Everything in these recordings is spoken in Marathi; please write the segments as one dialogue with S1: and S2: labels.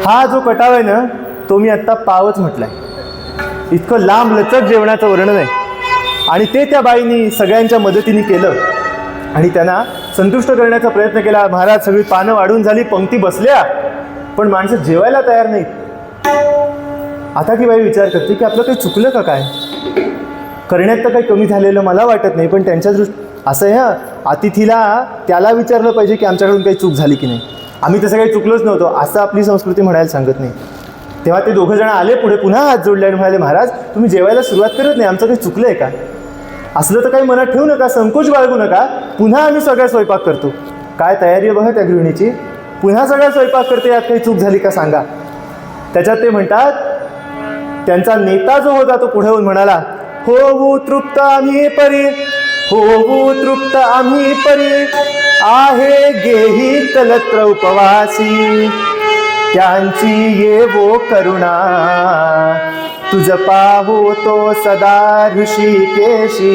S1: हा जो कटाव आहे ना तो मी आत्ता पावच म्हटलाय. इतकं लांब लचक जेवणाचं वर्णन आहे आणि ते त्या बाईंनी सगळ्यांच्या मदतीने केलं आणि त्यांना संतुष्ट करण्याचा प्रयत्न केला. महाराज सगळी पानं वाढून झाली, पंक्ती बसल्या, पण माणसं जेवायला तयार नाहीत. आता ती बाई विचार करते की आपलं काही चुकलं का काय, करण्यात तर काही कमी झालेलं मला वाटत नाही, पण त्यांच्या असं आहे अतिथीला त्याला विचारलं पाहिजे की आमच्याकडून काही चूक झाली की नाही. आम्ही तसं काही चुकलोच नव्हतो असं आपली संस्कृती म्हणायला सांगत नाही. तेव्हा ते दोघं जण आले पुढे, पुन्हा हात जोडले आणि म्हणाले, महाराज तुम्ही जेवायला सुरुवात करत नाही, आमचं काही चुकलं आहे का? असलं तर काही मनात ठेवू नका, संकोच बाळगू नका, पुन्हा आम्ही सगळा स्वयंपाक करतो. काय तयारी आहे बघा त्या गृहिणीची, पुन्हा सगळा स्वयंपाक करते, यात काही चूक झाली का सांगा. त्याच्यात ते म्हणतात, त्यांचा नेता जो होता तो पुढे येऊन म्हणाला, होऊ तृप्त आम्ही परी, होऊ तृप्त आम्ही परी, आहे गेही कलत्र उपवासी, त्यांची येवो करुणा, तुझ पाहो तो सदा ऋषिकेशी.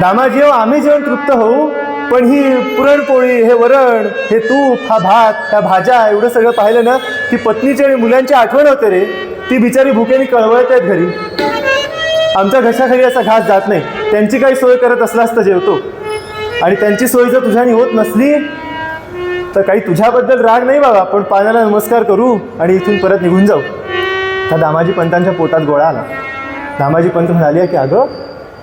S1: दामाजी हो, आम्ही जेवण तृप्त होऊ, पण ही पुरणपोळी, हे वरण, हे तूप, हा भात, ह्या भाज्या, एवढं सगळं पाहिलं ना की पत्नीची आणि मुलांची आठवण होते रे. ती बिचारी भुकेने कळवळत आहेत घरी. आमच्या घशाखाली असा घास जात नाही. त्यांची काही सोय करत असलास तर जेवतो, आणि त्यांची सोय जर तुझ्यानी होत नसली तर काही तुझ्याबद्दल राग नाही बाबा, पण पाण्याला नमस्कार करू आणि इथून परत निघून जाऊ. त्या दामाजी पंतांच्या पोटात गोळा आला. दामाजी पंत म्हणाले की अगं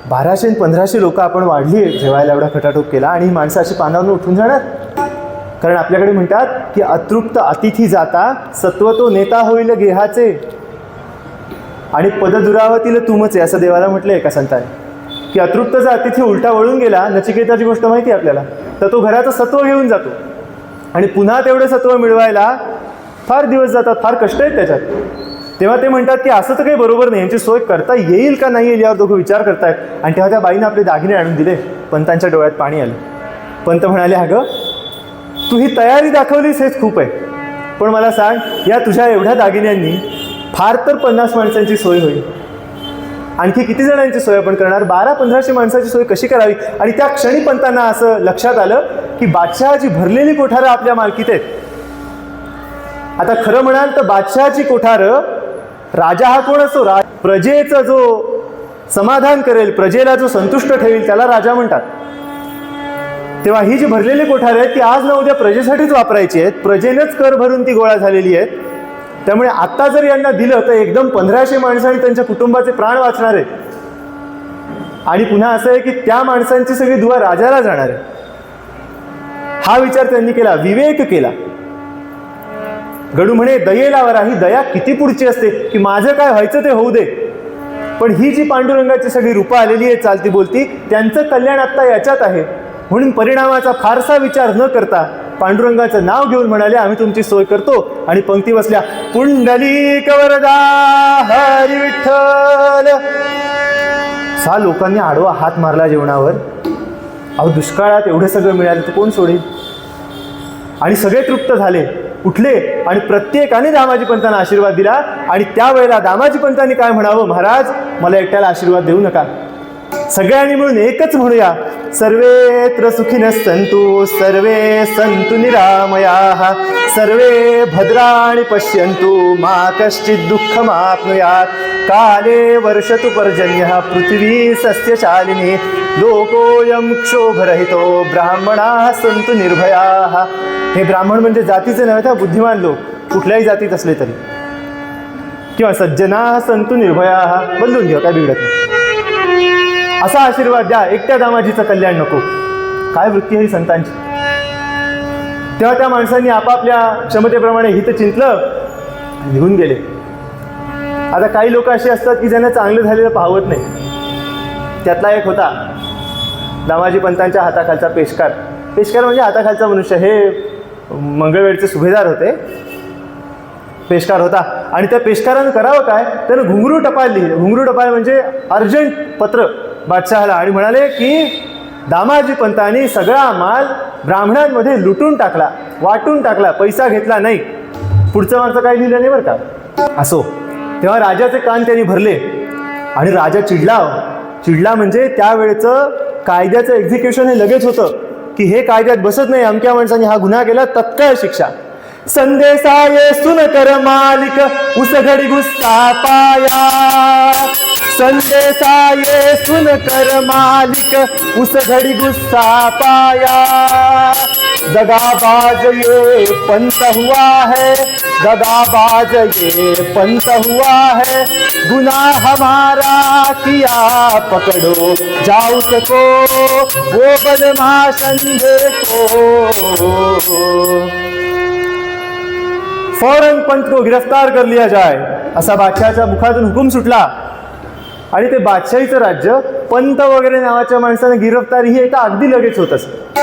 S1: 1200 आणि 1500 लोक आपण वाढली जेवायला, एवढा खटाटोप केला, आणि ही माणसं अशी पानावरून उठून जाणार. कारण आपल्याकडे म्हणतात की अतृप्त अतिथी जाता सत्वतो नेता होईल गेहाचे, आणि पददुरावतील तुमचे, असं देवाला म्हटलंय एका संताने की अतृप्तचा अतिथी उलटा वळून गेला, नचिकेताची गोष्ट माहिती आहे आपल्याला, तर तो घराचं सत्व घेऊन जातो आणि पुन्हा तेवढं सत्व मिळवायला फार दिवस जातात, फार कष्ट आहेत त्याच्यात. तेव्हा ते म्हणतात की असं तर काही बरोबर नाही, यांची सोय करता येईल का नाही येईल यावर दोघं विचार करतायत. आणि तेव्हा त्या बाईनं आपले दागिने आणून दिले. पंतांच्या डोळ्यात पाणी आलं. पंत म्हणाले, अगं तू ही तयारी दाखवलीस हेच खूप आहे, पण मला सांग, या तुझ्या एवढ्या दागिन्यांनी फार तर 50 माणसांची सोय होईल, आणखी किती जणांची सोय आपण करणार? 1200-1500 माणसाची सोय कशी करावी? आणि त्या क्षणी पंतांना असं लक्षात आलं की बादशहाची भरलेली कोठारं आपल्या मालकीत आहेत. आता खरं म्हणाल तर बादशहाची कोठारं, राजा हा कोण असतो? प्रजेचं जो समाधान करेल, प्रजेला जो संतुष्ट ठेवेल त्याला राजा म्हणतात. तेव्हा ही जी भरलेली कोठारं आहेत ती आज ना उद्या प्रजेसाठीच वापरायची आहेत, प्रजेनंच कर भरून ती गोळा झालेली आहेत. त्यामुळे आत्ता जर यांना दिलं तर एकदम 1500 माणसं आणि त्यांच्या कुटुंबाचे प्राण वाचणार आहेत. आणि पुन्हा असं आहे की त्या माणसांची सगळी दुवा राजाला जाणार आहे. हा विचार त्यांनी केला, विवेक केला. गडू म्हणे, दयेला ही दया किती पुढची असते की माझं काय व्हायचं ते होऊ दे, पण ही जी पांडुरंगाची सगळी रूपं आलेली आहे चालती बोलती, त्यांचं कल्याण आत्ता याच्यात आहे. म्हणून परिणामाचा फारसा विचार न करता पांडुरंगाचं नाव घेऊन म्हणाले, आम्ही तुमची सोय करतो. आणि पंक्ती बसल्या, पुंडलिक वरदा हरी विठ्ठल. 6 लोकांनी आडवा हात मारला जेवणावर. अहो दुष्काळात एवढं सगळं मिळालं तर कोण सोडेल? आणि सगळे तृप्त झाले, उठले आणि प्रत्येकाने दामाजी पंतांना आशीर्वाद दिला. आणि त्यावेळेला दामाजी पंतांनी काय म्हणावं, महाराज मला एकट्याला आशीर्वाद देऊ नका, सगळ्यांनी मिळून एकच म्हणूया, सर्वेत्र सुखिनः सन्तु सर्वे सन्तु निरामयाः सर्वे भद्राणि पश्यन्तु मा कश्चित् दुःखमाप्नुयात् काले वर्षतु पर्जन्यः पृथिवी सस्यशालिनी लोकोऽयं क्षोभरहितो ब्राह्मणाः सन्तु निर्भयाः. हे ब्राह्मण म्हणजे जातीचे नव्हे तर बुद्धिमान लोक, कुठल्याही जातीत असले तरी, किंवा सज्जनाः सन्तु निर्भयाः, बदलून घ्या, काय बिघडत नाही, असा आशीर्वाद द्या, एकट्या दामाजीचं कल्याण नको. काय वृत्ती आहे संतांची. तेव्हा त्या माणसांनी आपापल्या क्षमतेप्रमाणे हित चिंतलं, निघून गेले. आता काही लोक असे असतात की ज्यांना चांगलं झालेलं पाहवत नाही. त्यातला एक होता दामाजी पंतांच्या हाताखालचा पेशकार. पेशकार म्हणजे हाताखालचा मनुष्य. हे मंगळवेढचे सुभेदार होते, पेशकार होता. आणि त्या पेशकारानं करावं काय, त्यानं घुंगरू टपाल लिहिलं. घुंगरू टपाल म्हणजे अर्जंट पत्र बादशहाला, आणि म्हणाले की दामाजी पंतांनी सगळा माल ब्राह्मणांमध्ये लुटून टाकला, वाटून टाकला, पैसा घेतला नाही. पुढचं माणसं काही लिहिलं नाही बरं का. असो, तेव्हा राजाचे कान त्यांनी भरले आणि राजा चिडला म्हणजे त्यावेळेचं कायद्याचं एक्झिक्युशन हे लगेच होतं की हे कायद्यात बसत नाही, अमक्या माणसाने हा गुन्हा केला, तत्काळ शिक्षा. संदेशा ये सुन कर मालिक उस घड़ी गुस्सा पाया, संदेशा ये सुन कर मालिक उस घड़ी गुस्सा पाया। दगाबाज ये पंत हुआ है, दगाबाज ये पंत हुआ है, गुनाह हमारा किया पकड़ो जाओ सको वो बदमाश अंधे को। फौरन पंत को गिरफ्तार कर लिया जाए असा बादशाहाच्या मुखातून हुकूम सुटला आणि ते बादशाहीचं राज्य पंत वगैरे नावाच्या माणसाने गिरफ्तारी ही एका अगदी लगेच होत असत.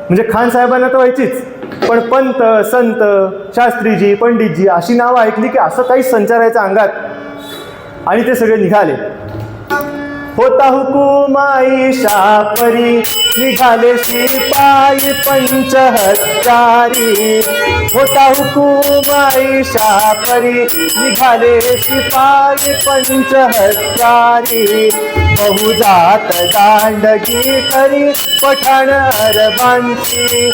S1: म्हणजे खान साहेबांना तर व्हायचीच, पण पंत, संत, शास्त्रीजी, पंडितजी अशी नावं ऐकली की असं काही संचारायचं अंगात आणि ते सगळे निघाले. होता हुकूम आईशा परी निघाले शिपाई पंचहत्यारी, होता हुकूम आईशा परी निघाले शिपाई पंचहत्यारी. बहुजात दांडगी खरी पठाण अरबांची,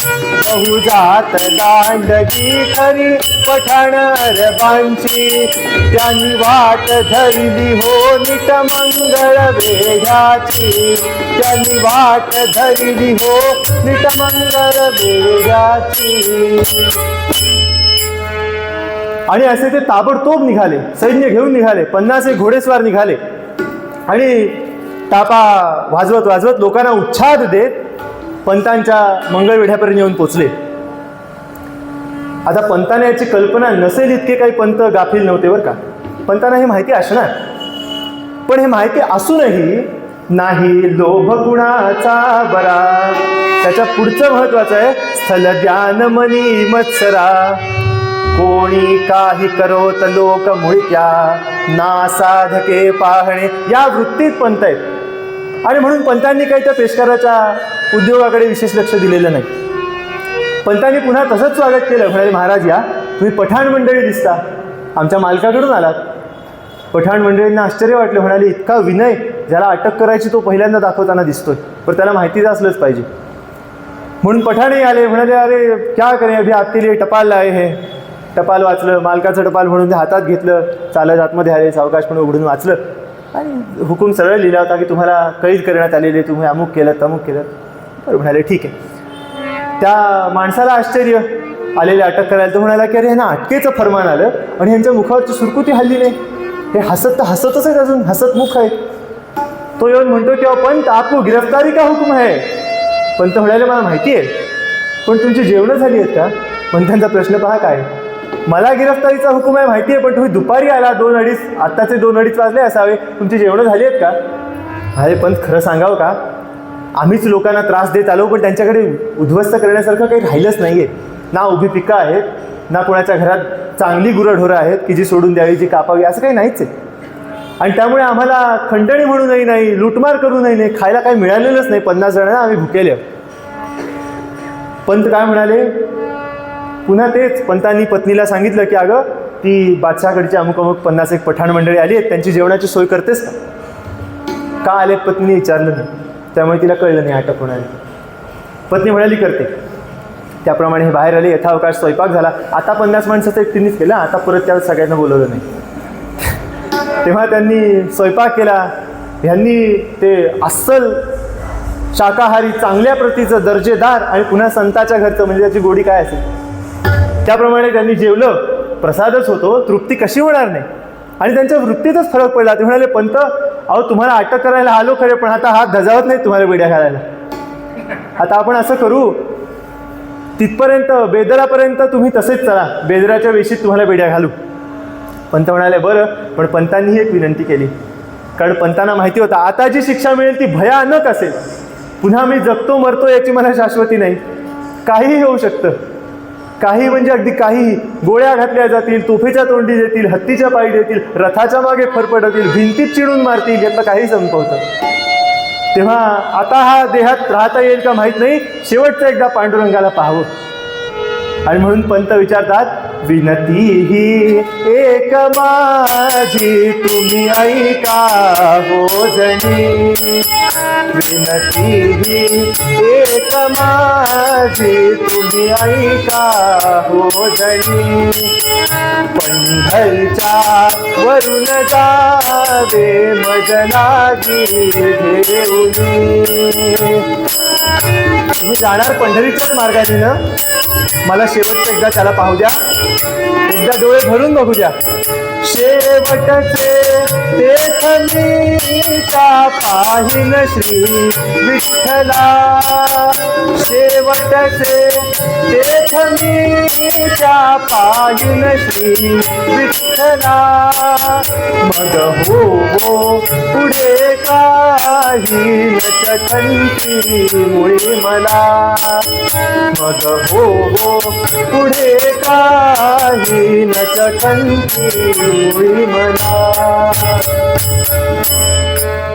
S1: बहुजात दांडगी खरी पठाण अरबांची. त्यांनी वाट धरली हो नीट मंगळ वेगाची, त्यांनी वाट धरली हो नीट मंगळ वेगाची. आणि असे ते ताबडतोब निघाले, सैन्य घेऊन निघाले, 50 घोडेस्वार निघाले आणि टापा वाजवत वाजवत लोकांना उच्छाद देत पंतांच्या मंगळवेढ्यापर्यंत येऊन पोचले. आता पंतांना याची कल्पना नसेल इतके काही पंत गाफील नव्हते बरं का. पंतांना हे माहिती असणार, पण हे माहिती असूनही नाही लोभ गुणाचा बरा. त्याच्या पुढचं महत्वाचं आहे स्थल ज्ञान मनी मत्सरा. कोणी काही करोत लोक मुळक्या ना साधके पाहणे या वृत्तीत पंत आहेत. आणि म्हणून पंतांनी काही त्या पेशकाराच्या उद्योगाकडे विशेष लक्ष दिलेलं नाही. पंतांनी पुन्हा तसंच स्वागत केलं. म्हणाले, महाराज या, तुम्ही पठाण मंडळी दिसता, आमच्या मालकाकडून आलात. पठाण मंडळींना आश्चर्य वाटलं. म्हणाले, इतका विनय ज्याला अटक करायची तो पहिल्यांदा दाखवताना दिसतोय, पण त्याला माहितीच असलंच पाहिजे. म्हणून पठाणही आले. म्हणाले, अरे क्या करें अभी आपके लिए टपाल लाए हे. टपाल वाचलं, मालकाचं टपाल म्हणून ते हातात घेतलं, चालत आतमध्ये आले, सावकाशपणे उघडून वाचलं आणि हुकूम सरळ लिहिला होता की तुम्हाला कैद करण्यात आलेले, तुम्ही अमुक केलं तमुक केलं. बरं, म्हणाले ठीक आहे. त्या माणसाला आश्चर्य आलेले अटक करायला. तो म्हणाला की अरे ह्यांना अटकेचं फरमान आलं आणि ह्यांच्या मुखावरची सुरकुती हल्ली नाही, हे हसत तर हसतच आहेत, अजून हसतमुख आहे. तो येऊन म्हणतो की पंत आपको गिरफ्तारी का हुकूम आहे. पंत म्हणाले, मला माहिती आहे, पण तुमची जेवणं झाली आहेत का. पंतांचा प्रश्न पहा काय, मला गिरफ्तारीचा हुकूम आहे माहिती आहे, पण तुम्ही दुपारी आला 2-2:30, आत्ताचे 2-2:30 वाजले असावे, तुमची जेवणं झाली आहेत का. अरे पंत खरं सांगावं का, आम्हीच लोकांना त्रास देत आलो, पण त्यांच्याकडे उद्ध्वस्त करण्यासारखं काही राहिलंच नाही आहे. ना उभी पिकं आहेत, ना कोणाच्या घरात चांगली गुरंढोरं आहेत की जी सोडून द्यावी, जी कापावी, असं काही नाहीच आहे. आणि त्यामुळे आम्हाला खंडणी म्हणूनही नाही, लुटमार करूनही नाही, खायला काही मिळालेलंच नाही. 50 जणांना आम्ही भुकेले. पंत काय म्हणाले, पुन्हा तेच. पंतांनी पत्नीला सांगितलं की अगं ती बादशाहकडची अमुक अमुक 50 पठाण मंडळी आली आहेत, त्यांची जेवणाची सोय करतेस का आलेत. पत्नीने विचारलं नाही, त्यामुळे तिला कळलं नाही अटक होणार. पत्नी म्हणाली करते. त्याप्रमाणे हे बाहेर आले. यथावकाश स्वयंपाक झाला. आता 50 माणसाचं एकटीनेच केलं, आता परत त्या सगळ्यांना बोलवलं नाही. तेव्हा त्यांनी स्वयंपाक केला. ह्यांनी ते अस्सल शाकाहारी चांगल्या प्रतीचं दर्जेदार आणि पुन्हा संताच्या घरचं, म्हणजे त्याची गोडी काय असेल त्याप्रमाणे त्यांनी जेवलं. प्रसादच होतो, तृप्ती कशी होणार नाही. आणि त्यांच्या वृत्तीतच फरक पडला. ते म्हणाले, पंत अहो तुम्हाला अटक करायला आलो खरे, पण आता हात धजावत नाही तुम्हाला बेड्या घालायला. आता आपण असं करू, तिथपर्यंत बेदरापर्यंत तुम्ही तसेच चला, बेदराच्या वेशीत तुम्हाला बेड्या घालू. पंत म्हणाले बरं. पण पंतांनी एक विनंती केली, कारण पंतांना माहिती होतं आता जी शिक्षा मिळेल ती भयानक असेल. पुन्हा मी जगतो मरतो याची मला शाश्वती नाही, काहीही होऊ शकतं. काही म्हणजे अगदी काही. गोळ्या घातल्या जातील, तोफेच्या तोंडी देतील, हत्तीच्या पायी देतील, रथाच्या मागे फरफटतील, भिंतीत चिडून मारतील, यातलं काही संपवतं. तेव्हा आता हा देहात राहता येईल का माहीत नाही, शेवटचं एकदा पांडुरंगाला पाहावं. आणि म्हणून पंत विचारतात, विनती ही एक माझी तुम्ही ऐका हो जनी, विनती ही एक माझी तुम्ही ऐका हो जनी, पंढरच्या वरून जावे मजनागी घेऊनी. तुम्ही जाणार पंढरीच्याच मार्गाने ना, मला शेवटचं एकदा त्याला पाहू द्या, एकदा डोळे भरून बघू द्या. शेवटचे तेथ मीचा पाहिन श्री विठ्ठला, शेवटचे तेथ मीचा पाहिन श्री विठ्ठला. मग हो पुढे काही नचखंती मुळी मला, मग हो पुढे काही नचखंती मुळी मला.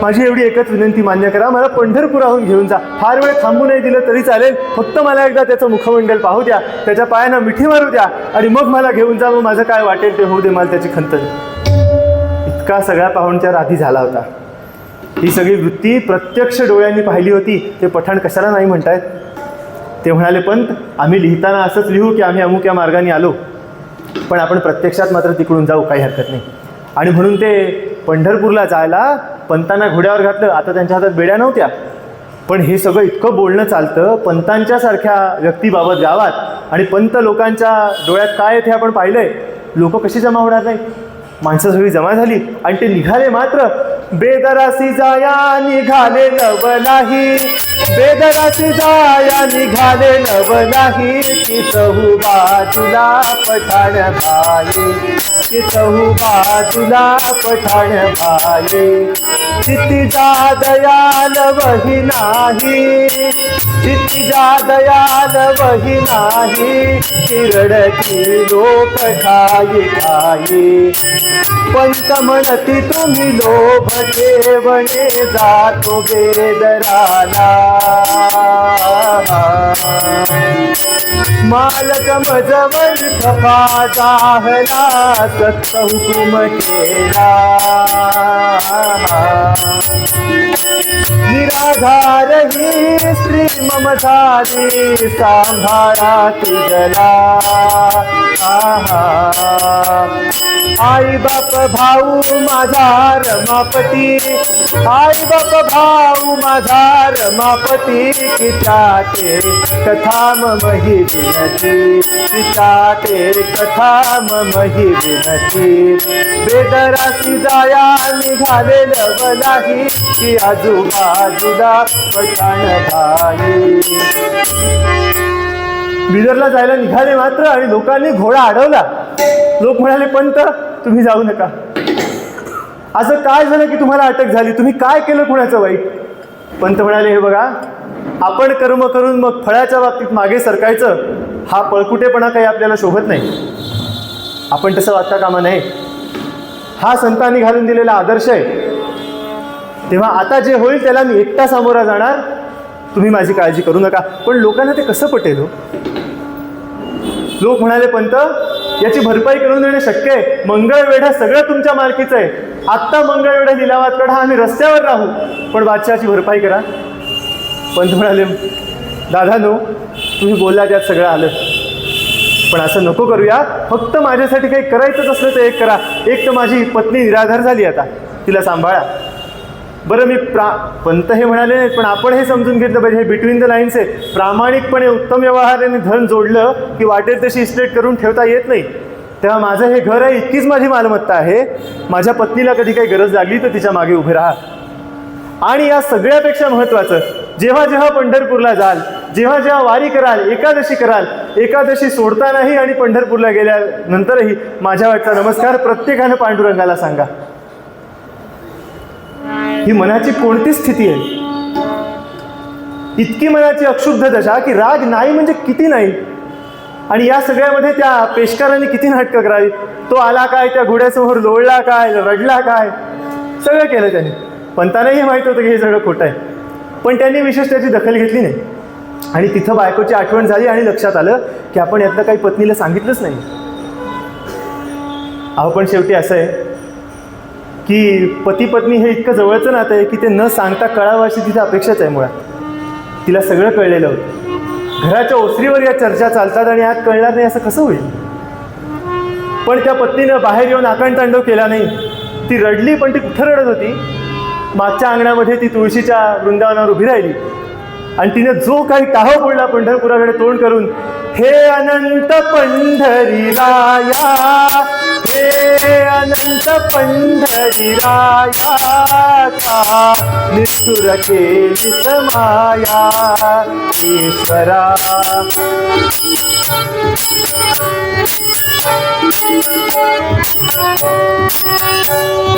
S1: माझी एवढी एकच विनंती मान्य करा, मला पंढरपुराहून घेऊन जा. फार वेळ थांबू नाही दिलं तरी चालेल, फक्त मला एकदा त्याचं मुखमंडल पाहू द्या, त्याच्या पायांना मिठी मारू द्या आणि मग मला घेऊन जा. मग माझं काय वाटेल ते होऊ दे, मला त्याची खंत नाही. इतका सगळा पाहुणचार आधी झाला होता. ही सगळी वृत्ती प्रत्यक्ष डोळ्यांनी पाहिली होती. ते पठाण कशाला नाही म्हणतायत. ते म्हणाले, पंत आम्ही लिहिताना असंच लिहू की आम्ही अमुक या मार्गाने आलो, पण आपण प्रत्यक्षात मात्र तिकडून जाऊ, काही हरकत नाही. आणि म्हणून ते पंढरपूरला जायला पंतांना घोड्यावर घातलं. आता त्यांच्या हातात बेड्या नव्हत्या, पण हे सगळं इतकं बोलणं चालतं पंतांच्या सारख्या व्यक्तीबाबत गावात, आणि पंत लोकांच्या डोळ्यात काय येते आपण पाहिलंय. लोक कशी जमा होणार नाही, माणसं सगळी जमा झाली आणि ते निघाले. मात्र बेदरासी जाया निघाले नव नाही, बेदरासी जाया निघाले नव नाही, तिथहू बाजूला पठाण भाई, तिथहू बाजूला पठाण भाई. क्षितिजा दयाल वही नाही, क्षितिजा दयाल वही नाही, चिरडती लोक ठाई ठाई. पंत म्हणती तुम्ही लोभ ठेवणे जातो बेदराला, मालक मजवर खफा जाहला सत्त हुकुम केला. निराधार ही स्त्री मम झाली सांभाळा तुझला. आई बाप भाऊ माझा रमापती, आई बाप भाऊ माझा रमापती, किताते कथा मम ही विनती, किताते कथा मम ही विनती. बेदरासी जाया निघाले नव नाही, की आजूबाजूला पठाण भाई. बिदरला जायला निघाले मात्र, आणि लोकांनी घोडा अडवला. लोक म्हणाले, पंत तुम्ही जाऊ नका. असं काय झालं की तुम्हाला अटक झाली, तुम्ही काय केलं कुणाचं वाईट. पंत म्हणाले, हे बघा, आपण कर्म करून मग फळाच्या बाबतीत मागे सरकायचं, हा पळकुटेपणा काही आपल्याला शोभत नाही. आपण तसं वागता कामा नये. हा संतांनी घालून दिलेला आदर्श आहे. तेव्हा आता जे होईल त्याला मी एकटा सामोरा जाणार, तुम्ही माझी काळजी करू नका. पण लोकांना ते कसं पटेल हो. लोक म्हणाले, पंत याची भरपाई करून देणे शक्य आहे. मंगळवेढा सगळं तुमच्या मालकीचं आहे. आत्ता मंगळवेढा लिलावात काढा, आम्ही रस्त्यावर राहू, पण बादशहाची भरपाई करा. पंत म्हणाले, दादानो तुम्ही बोलला त्यात सगळं आलं, पण असं नको करूया. फक्त माझ्यासाठी काही करायचंच असलं तर एक करा. एक तर माझी पत्नी निराधार झाली, आता तिला सांभाळा. बरं मी पंत हे म्हणाले नाहीत, पण आपण हे समजून घेतलं पाहिजे, हे बिटवीन द लाईन्स आहे. प्रामाणिकपणे उत्तम व्यवहाराने धन जोडलं की वाटेल तशी इस्टेट करून ठेवता येत नाही. तेव्हा माझं हे घर आहे, इतकीच माझी मालमत्ता आहे. माझ्या पत्नीला कधी काही गरज लागली तर तिच्या मागे उभे राहा. आणि या सगळ्यापेक्षा महत्त्वाचं, जेव्हा जेव्हा पंढरपूरला जाल, जेव्हा जेव्हा वारी कराल, एकादशी कराल, एकादशी सोडतानाही आणि पंढरपूरला गेल्यानंतरही माझ्या वाटचा नमस्कार प्रत्येकानं पांडुरंगाला सांगा. ही मनाची कोणती स्थिती आहे. इतकी मनाची अक्षुब्ध दशा की राग नाही म्हणजे किती नाही. आणि या सगळ्यामध्ये त्या पेशकारांनी किती नाटकं करावी. तो आला काय, त्या घोड्यासमोर लोळला काय, रडला काय, सगळं केलं त्याने. पंतांनाही माहीत होतं की हे सगळं खोटं आहे, पण त्यांनी विशेष त्याची दखल घेतली नाही. आणि तिथं बायकोची आठवण झाली आणि लक्षात आलं की आपण यातलं काही पत्नीला सांगितलंच नाही. अहो पण शेवटी असं आहे की पती पत्नी हे इतकं जवळचं नातं आहे की ते न सांगता कळावं अशी तिथे अपेक्षाच आहे. मुळात तिला सगळं कळलेलं होतं. घराच्या ओसरीवर या चर्चा चालतात आणि आत कळणार नाही असं कसं होईल. पण त्या पत्नीनं बाहेर येऊन आकांडतांडव केला नाही. ती रडली, पण ती कुठं रडत होती? मागच्या अंगणामध्ये ती तुळशीच्या वृंदावनावर उभी राहिली आणि तिने जो काही टाहो बोलला पंढरपुराकडे तोंड करून, हे अनंत पंढरी राया, हे अनंत पंढरी राया, का निष्ठुर केलीस माया ईश्वरा.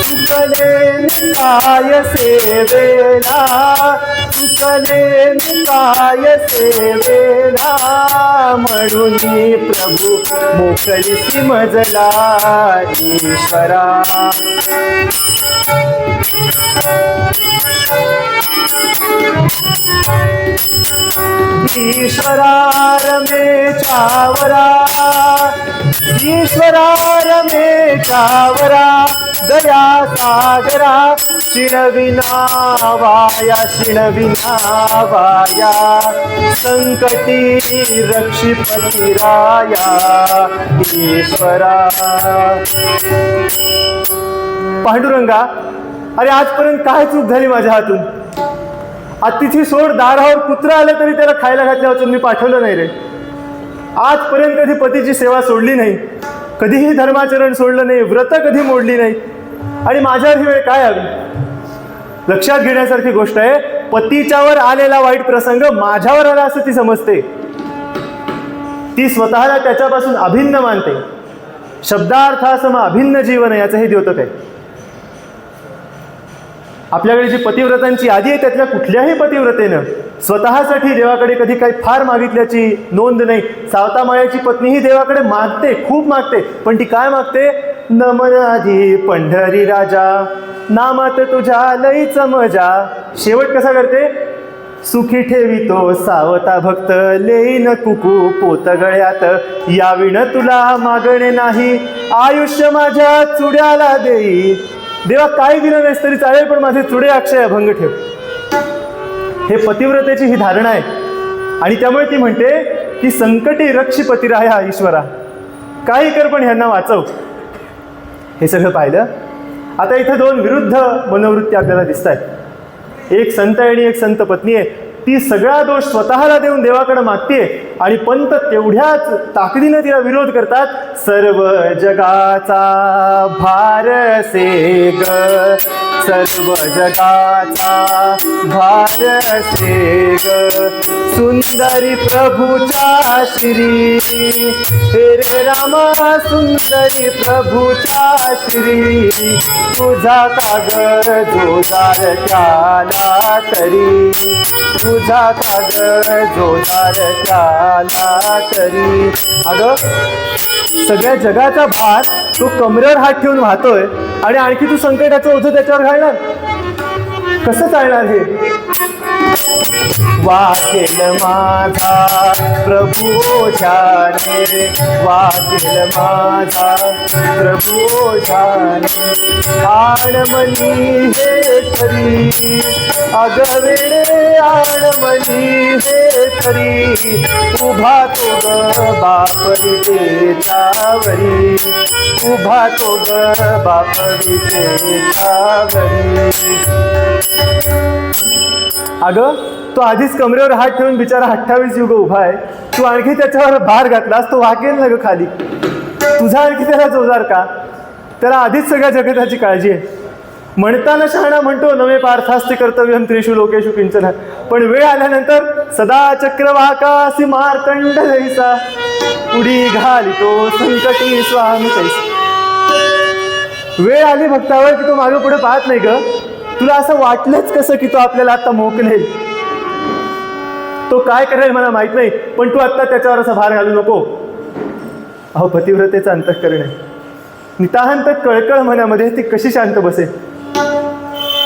S1: चुकले काय सेवेला, चुकले काय सेवेला, म्हणून प्रभू मोकळीसी मजला ईश्वरा. ईश्वरा रमेशावरा, ईश्वरा रमेशावरा, दया सागरा शिणविना वाया, शिणविना वाया, संकटी रक्षिपती राया ईश्वरा. पांडुरंगा, अरे आजपर्यंत काय चूक झाली माझ्या हातून? अतिथी सोड, दारावर कुत्रा आलं तरी त्याला खायला घातल्यावर मी पाठवलं नाही रे. आजपर्यंत कधी पतीची सेवा सोडली नाही, कधीही धर्माचरण सोडलं नाही, व्रत कधी मोडली नाही, आणि माझ्यावर ही वेळ काय आली? लक्षात घेण्यासारखी गोष्ट आहे, पतीच्यावर आलेला वाईट प्रसंग माझ्यावर आला असं ती समजते. ती स्वतःला त्याच्यापासून अभिन्न मानते. शब्दार्थासम अभिन्न जीवन याचं हे द्योतक आहे. आपल्याकडे जी पतिव्रतांची यादी आहे त्यातल्या कुठल्याही पतिव्रतेनं स्वतःसाठी देवाकडे कधी काही फार मागितल्याची नोंद नाही. सावता मायाची पत्नी ही देवाकडे मागते, खूप मागते, पण ती काय मागते? नमन आधी पंढरी राजा, नामात तुझ्या लईच मजा. शेवट कसा करते? सुखी ठेवितो सावता भक्त, लेईन कुकू पोत गळ्यात, याविण तुला मागणे नाही, आयुष्य माझ्या चुड्याला देई. देवा काही दिलं नाहीस तरी चालेल, पण माझे चुडे अक्षय अभंग ठेव. हे पतिव्रतेची ही धारणा आहे. आणि त्यामुळे ती म्हणते की संकटी रक्षिपती राया ईश्वरा, काही कर पण ह्यांना वाचव. हे सगळं पाहिलं. आता इथं दोन विरुद्ध मनोवृत्ती आपल्याला दिसत आहेत. एक संत आहे आणि एक संत पत्नी आहे. ती सगळा दोष स्वतःला देऊन देवाकडे मागते आणि पंत तेवढ्याच ताकदीनं तिला विरोध करतात. सर्व जगाचा भार से ग, सर्व जगाचा भार से ग, सुंदरी प्रभूच्या श्री, हे रे रामा सुंदरी प्रभूच्या श्री, तुझा कागर जोदार त्याला तरी, तुझा कागर जोदार त्याला तरी. अगं सगळ्या जगाचा भार तो कमरेवर हात ठेवून वाहतोय आणि आणखी तू संकटाचं ओझं त्याच्यावर घालणार? कसं चालणार हे? वाकेल माझा प्रभू ओझ्याने, वाकेल माझा प्रभू ओझ्याने, आणमनी हे तरी, अगवेडे आणमनी हे तरी, उभा तो ग बाप विजेच्यावरी, उभा तो ग बाप विजेच्यावरी. अगं तो आधीच कमरेवर हात ठेवून बिचारा 28 युग उभा आहे, तू आणखी त्याच्यावर भार घातलास, तो वाकेल ना ग खाली. तुझा आणखी त्याला जोजार का? त्याला आधीच सगळ्या जगताची काळजी आहे. म्हणताना शहाणा म्हणतो नवे पार्थास्ति कर्तव्यम त्रिषु लोकेषु किंचन, पण वेळ आल्यानंतर सदा चक्रवाकासी मार्तंड जैसा, उडी घालितो संकटी स्वामी तैसा. वेळ आली भक्तावर की तो मागे पुढे पाहत नाही ग. तुला असं वाटलंच कसं की तो आपल्याला आता मोकलेल? तो काय करेल मला माहित नाही, पण तू आता त्याच्यावर असा भार घालू नको. अहो पतिव्रतेचं अंतःकरण आहे. नितांत कळकळ मनामध्ये ती कशी शांत बसेल?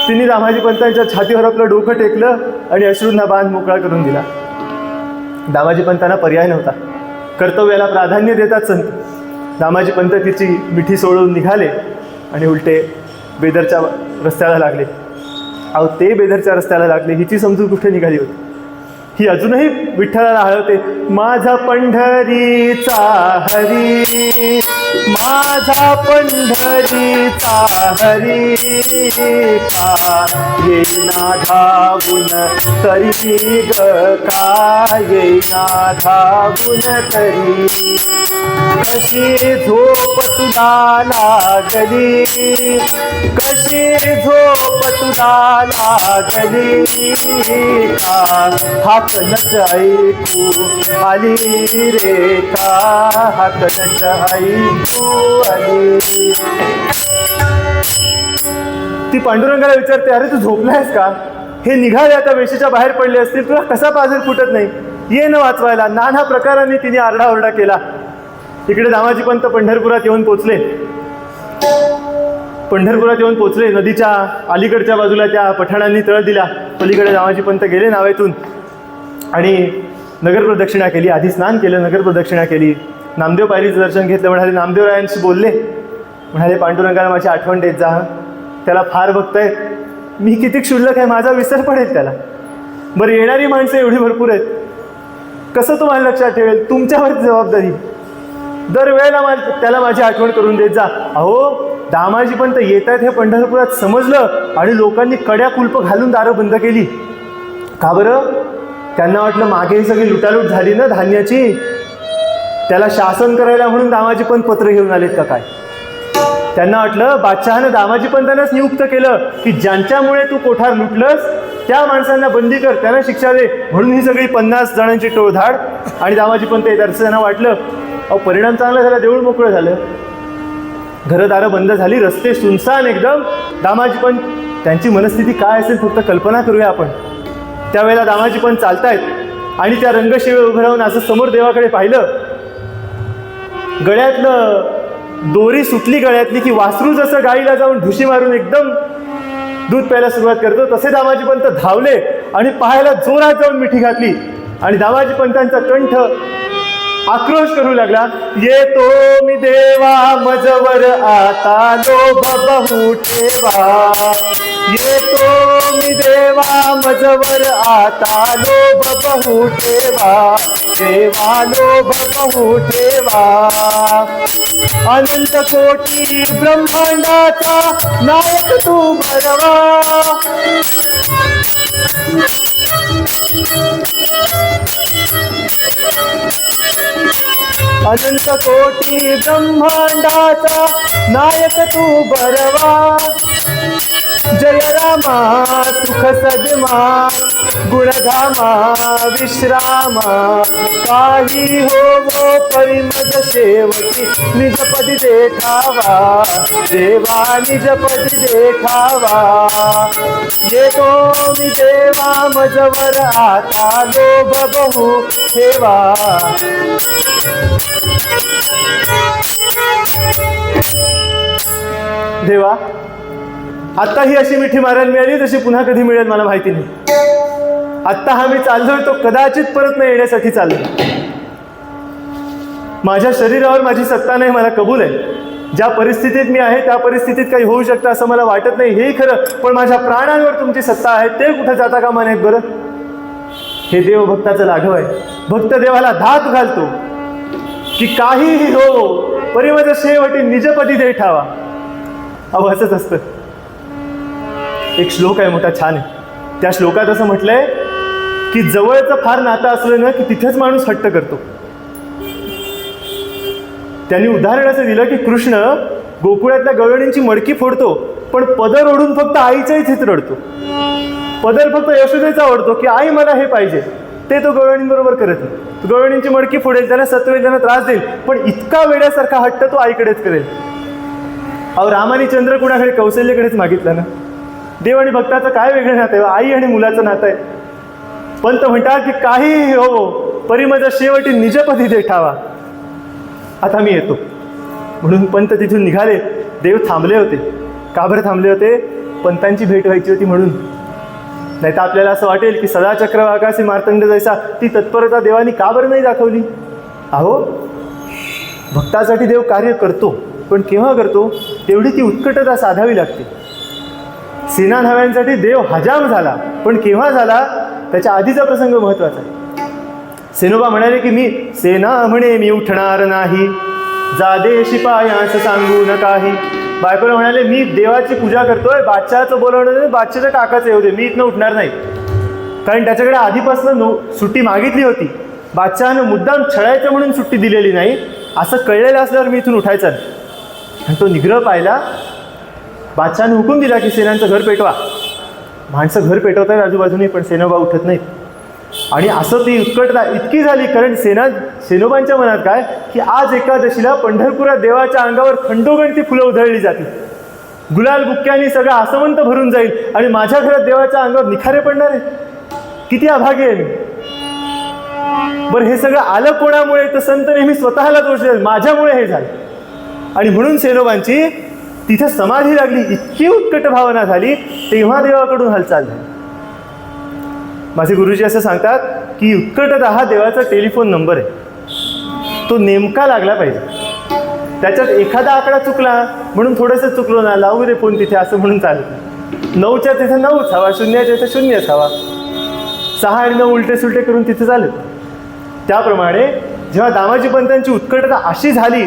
S1: तिने दामाजी पंतांच्या छातीवर आपलं डोकं टेकलं आणि अश्रूंना बांध मोकळा करून दिला. दामाजी पंतांना पर्याय नव्हता. कर्तव्याला प्राधान्य देतात संत. दामाजी पंत तिची मिठी सोडून निघाले आणि उलटे बेदरच्या रस्त्याला लागले. अहो ते बेदरच्या रस्त्याला लागले हिची समजूत कुठे निघाली होती. ही अजूनही विठ्ठलाला हळवते, माझा पंढरीचा हरी, माझा पंढरीचा हरी, का येईना धावून तरी ग, का येईना धावून तरी, कशी झोप तुला लागली, कशी झोप तुला लागली, का हाकलच ऐकू आली रे, का हाकलच ऐकू आली. ती पांडुरंगाला विचारते, अरे तू झोपलायस का? हे निघाले आता वेशीच्या बाहेर पडले असतील, तुला कसा पाझर फुटत नाही? ये न वाचवायला. नाना प्रकाराने तिने आरडाओरडा केला. इकडे दामाजी पंत पंढरपुरात येऊन पोचले. नदीच्या अलीकडच्या बाजूला त्या पठाणांनी तळ दिला. पलीकडे दामाजी पंत गेले नावेतून आणि नगरप्रदक्षिणा केली. आधी स्नान केलं, नगरप्रदक्षिणा केली. नामदेव पायरीचं दर्शन घेतलं. म्हणाले, नामदेवरायांशी बोलले. म्हणाले, पांडुरंगाला माझी आठवण देत जा, त्याला फार बघताय, मी किती क्षुल्लक आहे, माझा विसर पडेल त्याला. बरं, येणारी माणसं एवढी भरपूर आहेत, कसं तुम्हाला लक्षात ठेवेल? तुमच्यावरच जबाबदारी. दरवेळेला त्याला माझी आठवण करून देत जा. अहो दामाजी पंत येत आहेत हे पंढरपुरात समजलं आणि लोकांनी कड्या कुलप घालून दारं बंद केली. का बरं? त्यांना वाटलं मागे ही सगळी लुटालूट झाली ना धान्याची, त्याला शासन करायला म्हणून दामाजी पंत पत्र घेऊन आलेत का काय? त्यांना वाटलं बादशहानं दामाजी पंतांनाच नियुक्त केलं की ज्यांच्यामुळे तू कोठार लुटलंस त्या माणसांना बंदी कर, त्यांना शिक्षा दे, म्हणून ही सगळी 50 जणांची टोळधाड. आणि दामाजी पंत येतात असं त्यांना वाटलं. अहो परिणाम चांगला झाला, देऊळ मोकळं झालं, घरदारं बंद झाली, रस्ते सुनसान एकदम. दामाजी पंत त्यांची मनस्थिती काय असेल फक्त कल्पना करूया आपण. त्यावेळेला दामाजी पंत चालतायत आणि त्या रंगशिवेवर उभं राहून असं समोर देवाकडे पाहिलं. गळ्यातलं दोरी सुटली गळ्यातली की वासरू जसं गाईला जाऊन ढुशी मारून एकदम दूध प्यायला सुरुवात करतो, तसे दामाजी पंत धावले आणि पाहायला जोरात जाऊन मिठी घातली. आणि दामाजी पंतांचा कंठ आक्रोश करू लागला, येतो मी देवा मजवर आता लोभ बहु ठेवा, येतो मी देवा मजवर आता लोभ बहु ठेवा, देवा लोभ बहु ठेवा. अनंत कोटी ब्रह्मांडाचा नायक तू भरवा, अनंत कोटी ब्रह्मांडाचा नायक तू भरवा. जय रामा सुख सदमा गुणधामा विश्रामा, काही हो परिमद शेवटी निजपदी देखावा, देवा निजपदी देखावा. येतो मी देवा मजवर आता लोभ बहु ठेवा. देवा आत्ता ही अशी मिठी मारायला मिळाली तशी पुन्हा कधी मिळेल मला माहिती नाही. आत्ता हा मी चाललोय तो कदाचित परत न येण्यासाठी चाललोय. माझ्या शरीरावर माझी सत्ता नाही, मला कबूल आहे. ज्या परिस्थितीत मी आहे त्या परिस्थितीत काही होऊ शकतं असं मला वाटत नाही, हेही खरं. पण माझ्या प्राणांवर तुमची सत्ता आहे, ते कुठं जाता कामा नाहीत बरं. हे देव भक्ताचं लाघव आहे. भक्त देवाला धाक घालतो की काहीही हो परिमद शेवटी निजपदी दे ठावा. अहो असंच असतं. एक श्लोक आहे मोठा, छान आहे. त्या श्लोकात असं म्हटलंय की जवळचं फार नातं असलं ना की तिथेच माणूस हट्ट करतो. त्यांनी उदाहरण असं दिलं की कृष्ण गोकुळातल्या गवळणींची मडकी फोडतो पण पदर ओढून फक्त आईच्या इथेच रडतो. पदर फक्त यशोदेचा ओढतो की आई मला हे पाहिजे, ते तो गवळणींबरोबर करत नाही. तो गवळणींची मडकी फोडेल, त्यांना सत्वेल, त्यांना त्रास देईल, पण इतका वेड्यासारखा हट्ट तो आईकडेच करेल. अहो रामाने चंद्र कुणाकडे कौशल्यकडेच मागितलं ना. देव आणि भक्ताचं काय वेगळं नातं आहे? आई आणि मुलाचं नातं आहे. पंत म्हणतात की काही हो परिमद शेवटी निजपदी दे ठावा. आता मी येतो. म्हणून पंत तिथून निघाले. देव थांबले होते. का बरं थांबले होते? पंतांची भेट व्हायची होती म्हणून. नाही तर आपल्याला असं वाटेल की सदा चक्रवाकासी मार्तंड जैसा ती तत्परता देवानी का बरं नाही दाखवली. अहो भक्तासाठी देव कार्य करतो, पण केव्हा करतो? तेवढी ती उत्कटता साधावी लागते. सेना न्हाव्यांसाठी देव हजाम झाला, पण केव्हा झाला? त्याच्या आधीचा प्रसंग महत्त्वाचा आहे. सेनोबा म्हणाले की मी सेना म्हणे मी उठणार नाही, जादे शिपायांस सांगू न काही. बायकोला म्हणाले मी देवाची पूजा करतोय, बादशहाचं बोलवणं बादशहाच्या टाकाचं येऊ दे, मी इथनं उठणार नाही. कारण त्याच्याकडे आधीपासून सुट्टी मागितली होती. बादशहानं मुद्दाम छळायचं म्हणून सुट्टी दिलेली नाही, असं कळलेलं असल्यावर मी इथून उठायचा नाही. आणि तो निग्रह पाहिला. बादशहानं हुकूम दिला की सेनांचं घर पेटवा. माणसं घर पेटवत आहेत आजूबाजूने, पण सेनोबा उठत नाहीत. आणि असं ती उत्कटता इतकी झाली, कारण सेनोबांच्या मनात काय की आज एकादशीला पंढरपुरात देवाच्या अंगावर खंडोगणती फुलं उधळली जातील, गुलाल बुक्क्यांनी सगळं आसमंत भरून जाईल आणि माझ्या घरात देवाच्या अंगावर निखारे पडणार आहेत. किती अभागी आहे मी. बरं, हे सगळं आलं कोणामुळे? तर संत नेहमी स्वतःला दोष देतात, माझ्यामुळे हे झालं. आणि म्हणून सेनोबांची तिथे समाधी लागली, इतकी उत्कट भावना झाली, तेव्हा देवाकडून हालचाल झाली. माझे गुरुजी असं सांगतात की उत्कटता हा देवाचा टेलिफोन नंबर आहे, तो नेमका लागला पाहिजे. त्याच्यात एखादा आकडा चुकला म्हणून थोडंसं चुकलो ना, लावू दे फोन तिथे असं म्हणून चालत. 9च्या तिथे 9च हवा, 0च्या तिथे 0च हवा, 6 आणि 9 उलटे सुलटे करून तिथे चालत. त्याप्रमाणे जेव्हा दामाजी पंतांची उत्कटता अशी झाली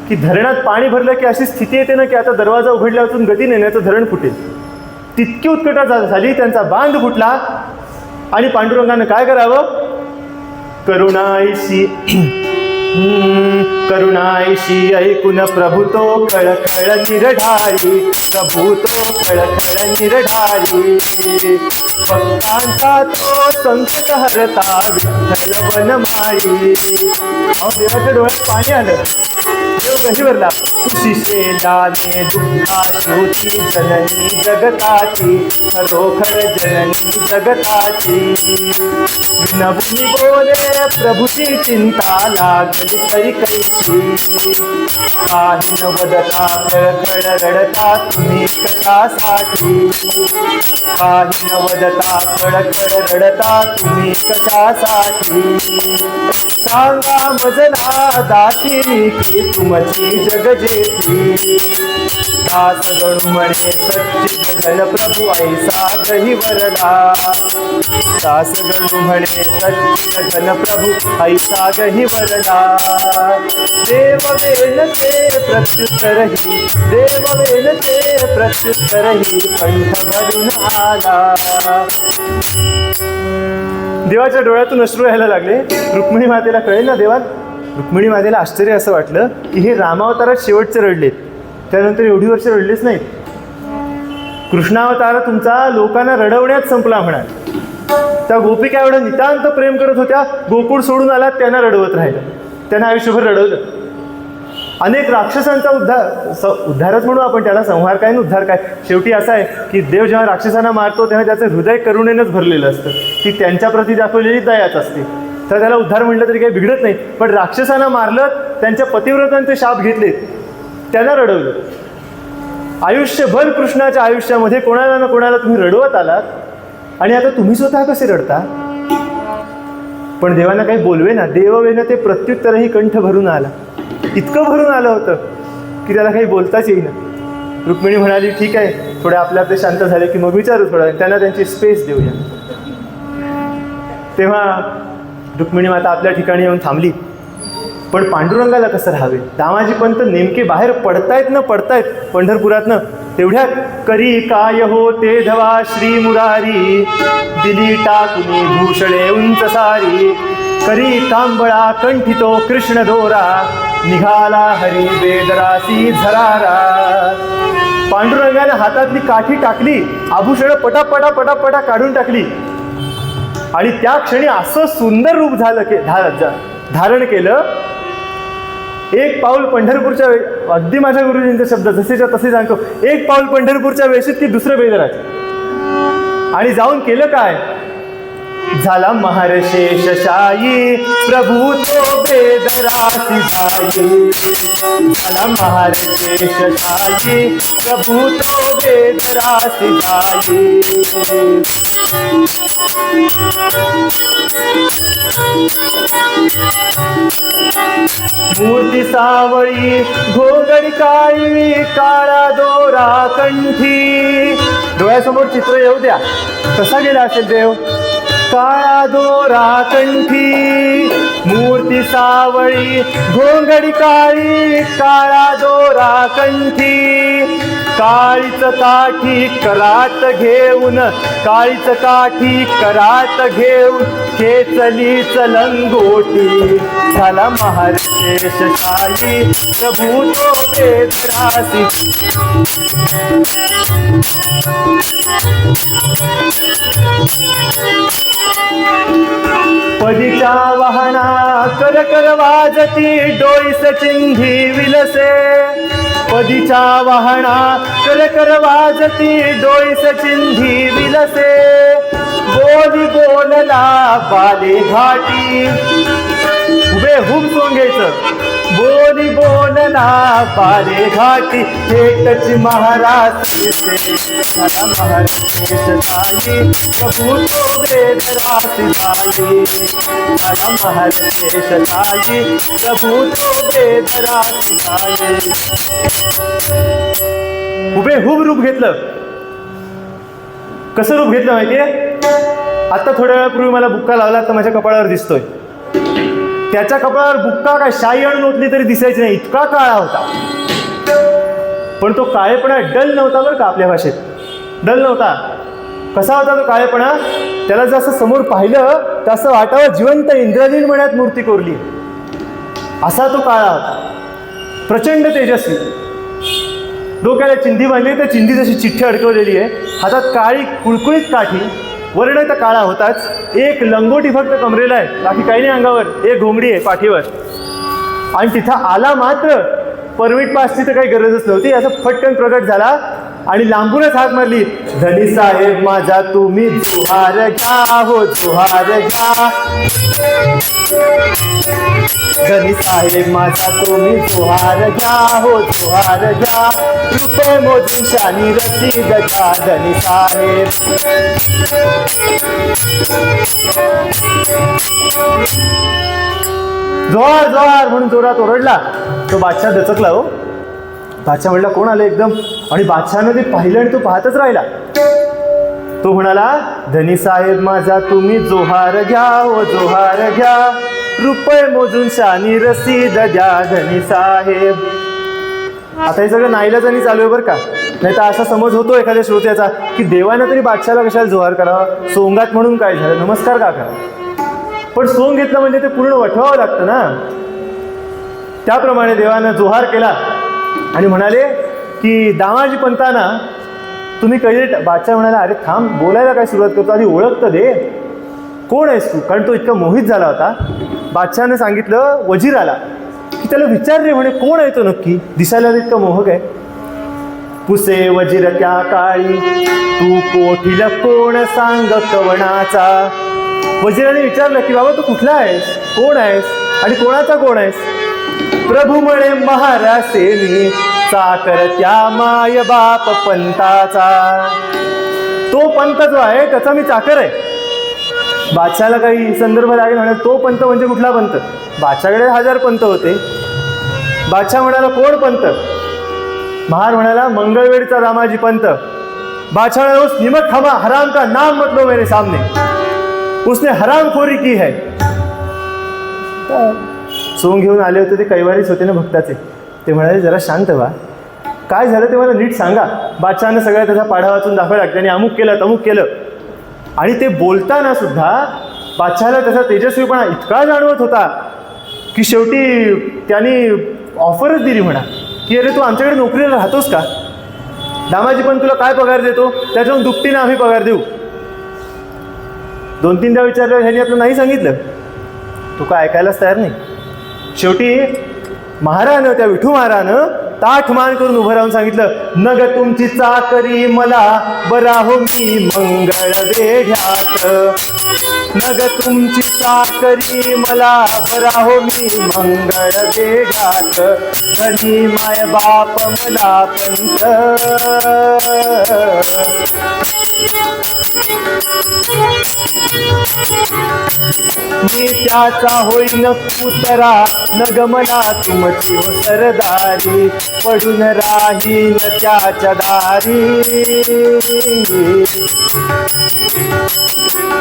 S1: की धरणात पाणी भरलं की अशी स्थिती येते ना की आता दरवाजा उघडल्यापासून गती नेण्याचं धरण फुटेल, तितकी उत्कटता झाली. त्यांचा बांध फुटला आणि पांडुरंगानं काय करावं? करुणाईशी करुणाईशी ऐकून प्रभू तो खळखळ निरढारी, प्रभू तो खळखळ निरढारी, भक्तांचा तो संकट हरता विठ्ठल वनमाळी. देवाच्या डोळ्यात पाणी आलं, देव गहिवरला. शिशेलाने दुःखा श्रुती जननी जगताची, खरोखर जननी जगताची, विनवनी बोले प्रभूची चिंता लागली तरी कैची, काही न वदता खळखळ रडता तुम्ही कशासाठी, काही न वदता खळखळ रडता तुम्ही कशासाठी, सांगा मजना दासिनी की तुमची जगजेती, दास गणू म्हणे सच्चिद घन प्रभू ऐसा गहिवरला, दास गणू म्हणे सच्चिद घन प्रभू ऐसा गहिवरला, देव वेलते प्रत्युत्तरही, देव वेलते प्रत्युत्तरही, कंठ भरून आला. देवाच्या डोळ्यातून अश्रू यायला लागले. रुक्मिणी मातेला कळेल ना देवात. रुक्मिणी मातेला आश्चर्य असं वाटलं की हे रामावतारात शेवटचे रडलेत, त्यानंतर एवढी वर्ष रडलेच नाहीत. कृष्णावतार तुमचा लोकांना रडवण्यात संपला म्हणाल. त्या गोपिका एवढं नितांत प्रेम करत होत्या, गोकुळ सोडून आलात त्यांना रडवत राहिलं, त्यांना आयुष्यभर रडवलं. अनेक राक्षसांचा उद्धारच म्हणू आपण त्याला, संहार काय ना उद्धार काय. शेवटी असा आहे की देव जेव्हा राक्षसांना मारतो तेव्हा त्याचं हृदय करुणेनंच भरलेलं असतं, ती त्यांच्याप्रती दाखवलेली दयाच असते, तर त्याला उद्धार म्हटलं तरी काही बिघडत नाही. पण राक्षसांना मारलं, त्यांच्या पतिव्रतांचे शाप घेतले, त्यांना रडवलं. आयुष्यभर कृष्णाच्या आयुष्यामध्ये कोणाला ना कोणाला तुम्ही रडवत आलात, आणि आता तुम्ही स्वतः कसे रडता? पण देवांना काही बोलवे ना, देववेनं ते प्रत्युत्तरही कंठ भरून आला. इतकं भरून आलं होतं की त्याला काही बोलताच येईना. रुक्मिणी म्हणाली ठीक आहे, थोडे आपल्या आपले शांत झाले की मग विचारू थोडा, त्यांना त्यांची स्पेस देऊया. तेव्हा रुक्मिणी माता आपल्या ठिकाणी येऊन थांबली. पण पांडुरंगाला कसं राहावे? दामाजी पंत नेमके बाहेर पडतायत न पडतायत पंढरपुरातनं, तेवढ्यात करी काय हो ते धवा श्री मुरारी, दिली टाकुनी भूषणे उंच सारी, करी कांबळा कंठितो कृष्ण दोरा, निघाला हरी वेदरासी झरारा. पांडुरंगाने हातातली काठी टाकली, आभूषणं पटापटा पटापटा काढून टाकली, आणि त्या क्षणी असं सुंदर रूप धारण केलं. एक पाऊल पंढरपूरच्या अगदी माझ्या गुरुजींचे शब्द जसेच्या तसे सांगतो, एक पाऊल पंढरपूरच्या वेशीत की दुसरं बेदराचे. आणि जाऊन केलं काय? झाला महारशेष शाही प्रभू तो बेदरासी जाई. झाला महारशेष शाही प्रभू तो बेदरासी जाई. मूर्ती सावळी घोगडी काळी काळा दोरा कंठी. डोळ्यासमोर चित्र येऊ द्या, कसा गेला असेल देव. काळा दोरा कंठी मूर्ती सावळी घोंगडी काळी काळा दोरा कंठी. काळीच काठी करात घेऊन काळीच काठी करात घेऊन खेचली चलंगोटी. झाला महारशेष शाही प्रभू तो बेदरासी. पदीच्या वाहना कर कर वाजती डोईस चिंधी विलसे. पदीच्या वाहना कर कर वाजती डोईस चिंधी विलसे. बोली बोलला बाले घाटी. हुबेहूब सोंग घ्यायचं. बोली बोलला बाले घाटी थेटची महाराज दिसे. झाला महारशेष शाही प्रभू तो बेदरासी जाई. झाला महारशेष शाही प्रभू तो बेदरासी जाई. हुबेहूब रूप घेतलं. कसं रूप घेतलं माहितीये? आता थोड्या वेळापूर्वी मला बुक्का लावला तर माझ्या कपाळावर दिसतोय. त्याच्या कपाळावर बुक्का काय शाई आणून ओतली तरी दिसायची नाही, इतका काळा होता. पण तो काळेपणा डल नव्हता बरं का. आपल्या भाषेत डल नव्हता. कसा होता तो काळेपणा? त्याला जसं समोर पाहिलं तसं वाटावं जिवंत इंद्रनील मण्यात मूर्ती कोरली, असा तो काळा होता. प्रचंड तेजस्वी. डोक्याला चिंधी बांधली तर चिंधी जशी चिठ्ठी अडकवलेली आहे. हातात काळी कुळकुळीत काठी. वर्ण तर काळा होताच. एक लंगोटी फक्त कमरेला आहे, बाकी काही नाही अंगावर. एक घोंगडी आहे पाठीवर. आणि तिथं आला मात्र परमिट पासची तर काही गरजच नव्हती. असं फटकन प्रगट झाला आणि लांबूनच हाक मारली. धनी साहेब माझा तुम्ही जोहार घ्या हो जोहार घ्या. धनी साहेब माझा तुम्ही जोहार घ्या हो जोहार घ्या. रुपये मोजून शानी रसीद घ्या धनी साहेब. जोहार जोहार म्हणून जोरात ओरडला. तो बादशाह दचकला. हो, बादशाह म्हणला कोण आलं एकदम. आणि बादशाहनं ते पाहिलं आणि तो पाहतच राहिला. तो म्हणाला धनी साहेब माझा तुम्ही जोहार घ्या हो जोहार घ्या. रुपये मोजून शानी रसीद द्या धनी साहेब. आता हे सगळं नाईलाजानी चालू आहे बरं का. नाही तर असा समज होतो एखाद्या श्रोत्याचा की देवानं तरी बादशाला कशाला जोहार करावा. सोंगात म्हणून काय झालं, नमस्कार का करावा. पण सोंग घेतलं म्हणजे ते पूर्ण वठवावं लागतं ना. त्याप्रमाणे देवानं जोहार केला आणि म्हणाले की दामाजी पंतांना तुम्ही कधी. बादशाह म्हणाला अरे थांब, बोलायला काय सुरुवात करतो, आधी ओळख तर दे, कोण आहेस तू. कारण तो इतका मोहित झाला होता. बादशहाने सांगितलं वजीर आला की त्याला विचार रे म्हणे कोण आहे तो नक्की, दिसायला इतका मोहक आहे. पुसे वजीर त्या काळी तू कोठील कोण सांग कवणाचा. वजीराने विचारलं की बाबा तू कुठला आहेस, कोण आहेस आणि कोणाचा कोण आहेस. प्रभू म्हणे महारासेनी चाकर त्या माय बाप पंताचा. तो पंत जो आहे त्याचा मी चाकर आहे. बादशाला काही संदर्भ लागेल म्हणे तो पंत म्हणजे कुठला पंत. बादशाकडे 1000 पंत होते. बादशाह म्हणाला कोण पंत. महार म्हणाला मंगळवेडचा रामाजी पंत. बादशाह म्हणाला उस निमक हराम का नाम मत लो मेरे सामने, उसने हरामखोरी की है. सोंग घेऊन आले होते ते कैवारीच होते ना भक्ताचे. ते म्हणाले जरा शांत व्हा, काय झालं ते मला नीट सांगा. बादशहानं सगळ्या त्याचा पाढा वाचून दाखवायला लागला. त्यांनी अमुक केलं तमुक केलं. आणि ते बोलताना सुद्धा बादशहाला त्याचा तेजस्वीपणा इतका जाणवत होता की शेवटी त्यांनी ऑफरच दिली म्हणा की अरे तू आमच्याकडे नोकरीला राहतोस का, दामाजी पण तुला काय पगार देतो त्याच्याहून दुपटीनं आम्ही पगार देऊ. 2-3दा विचारल्यावर ह्यांनी आपलं नाही सांगितलं. तो काय ऐकायलाच तयार नाही. शेवटी महारानं त्या विठू महारानं ताठ मान करून उभं राहून सांगितलं, नग तुमची चाकरी मला बरा हो मी मंगळ वेढ्यात, नग तुमची चाकरी मला बरा हो मी मंगळ वेढ्यात, धनी माय बाप मला पंत, मी त्याचा होईन पुतरा, नग मला तुमची हो सरदारी, पडून राहीन त्याच्या दारी,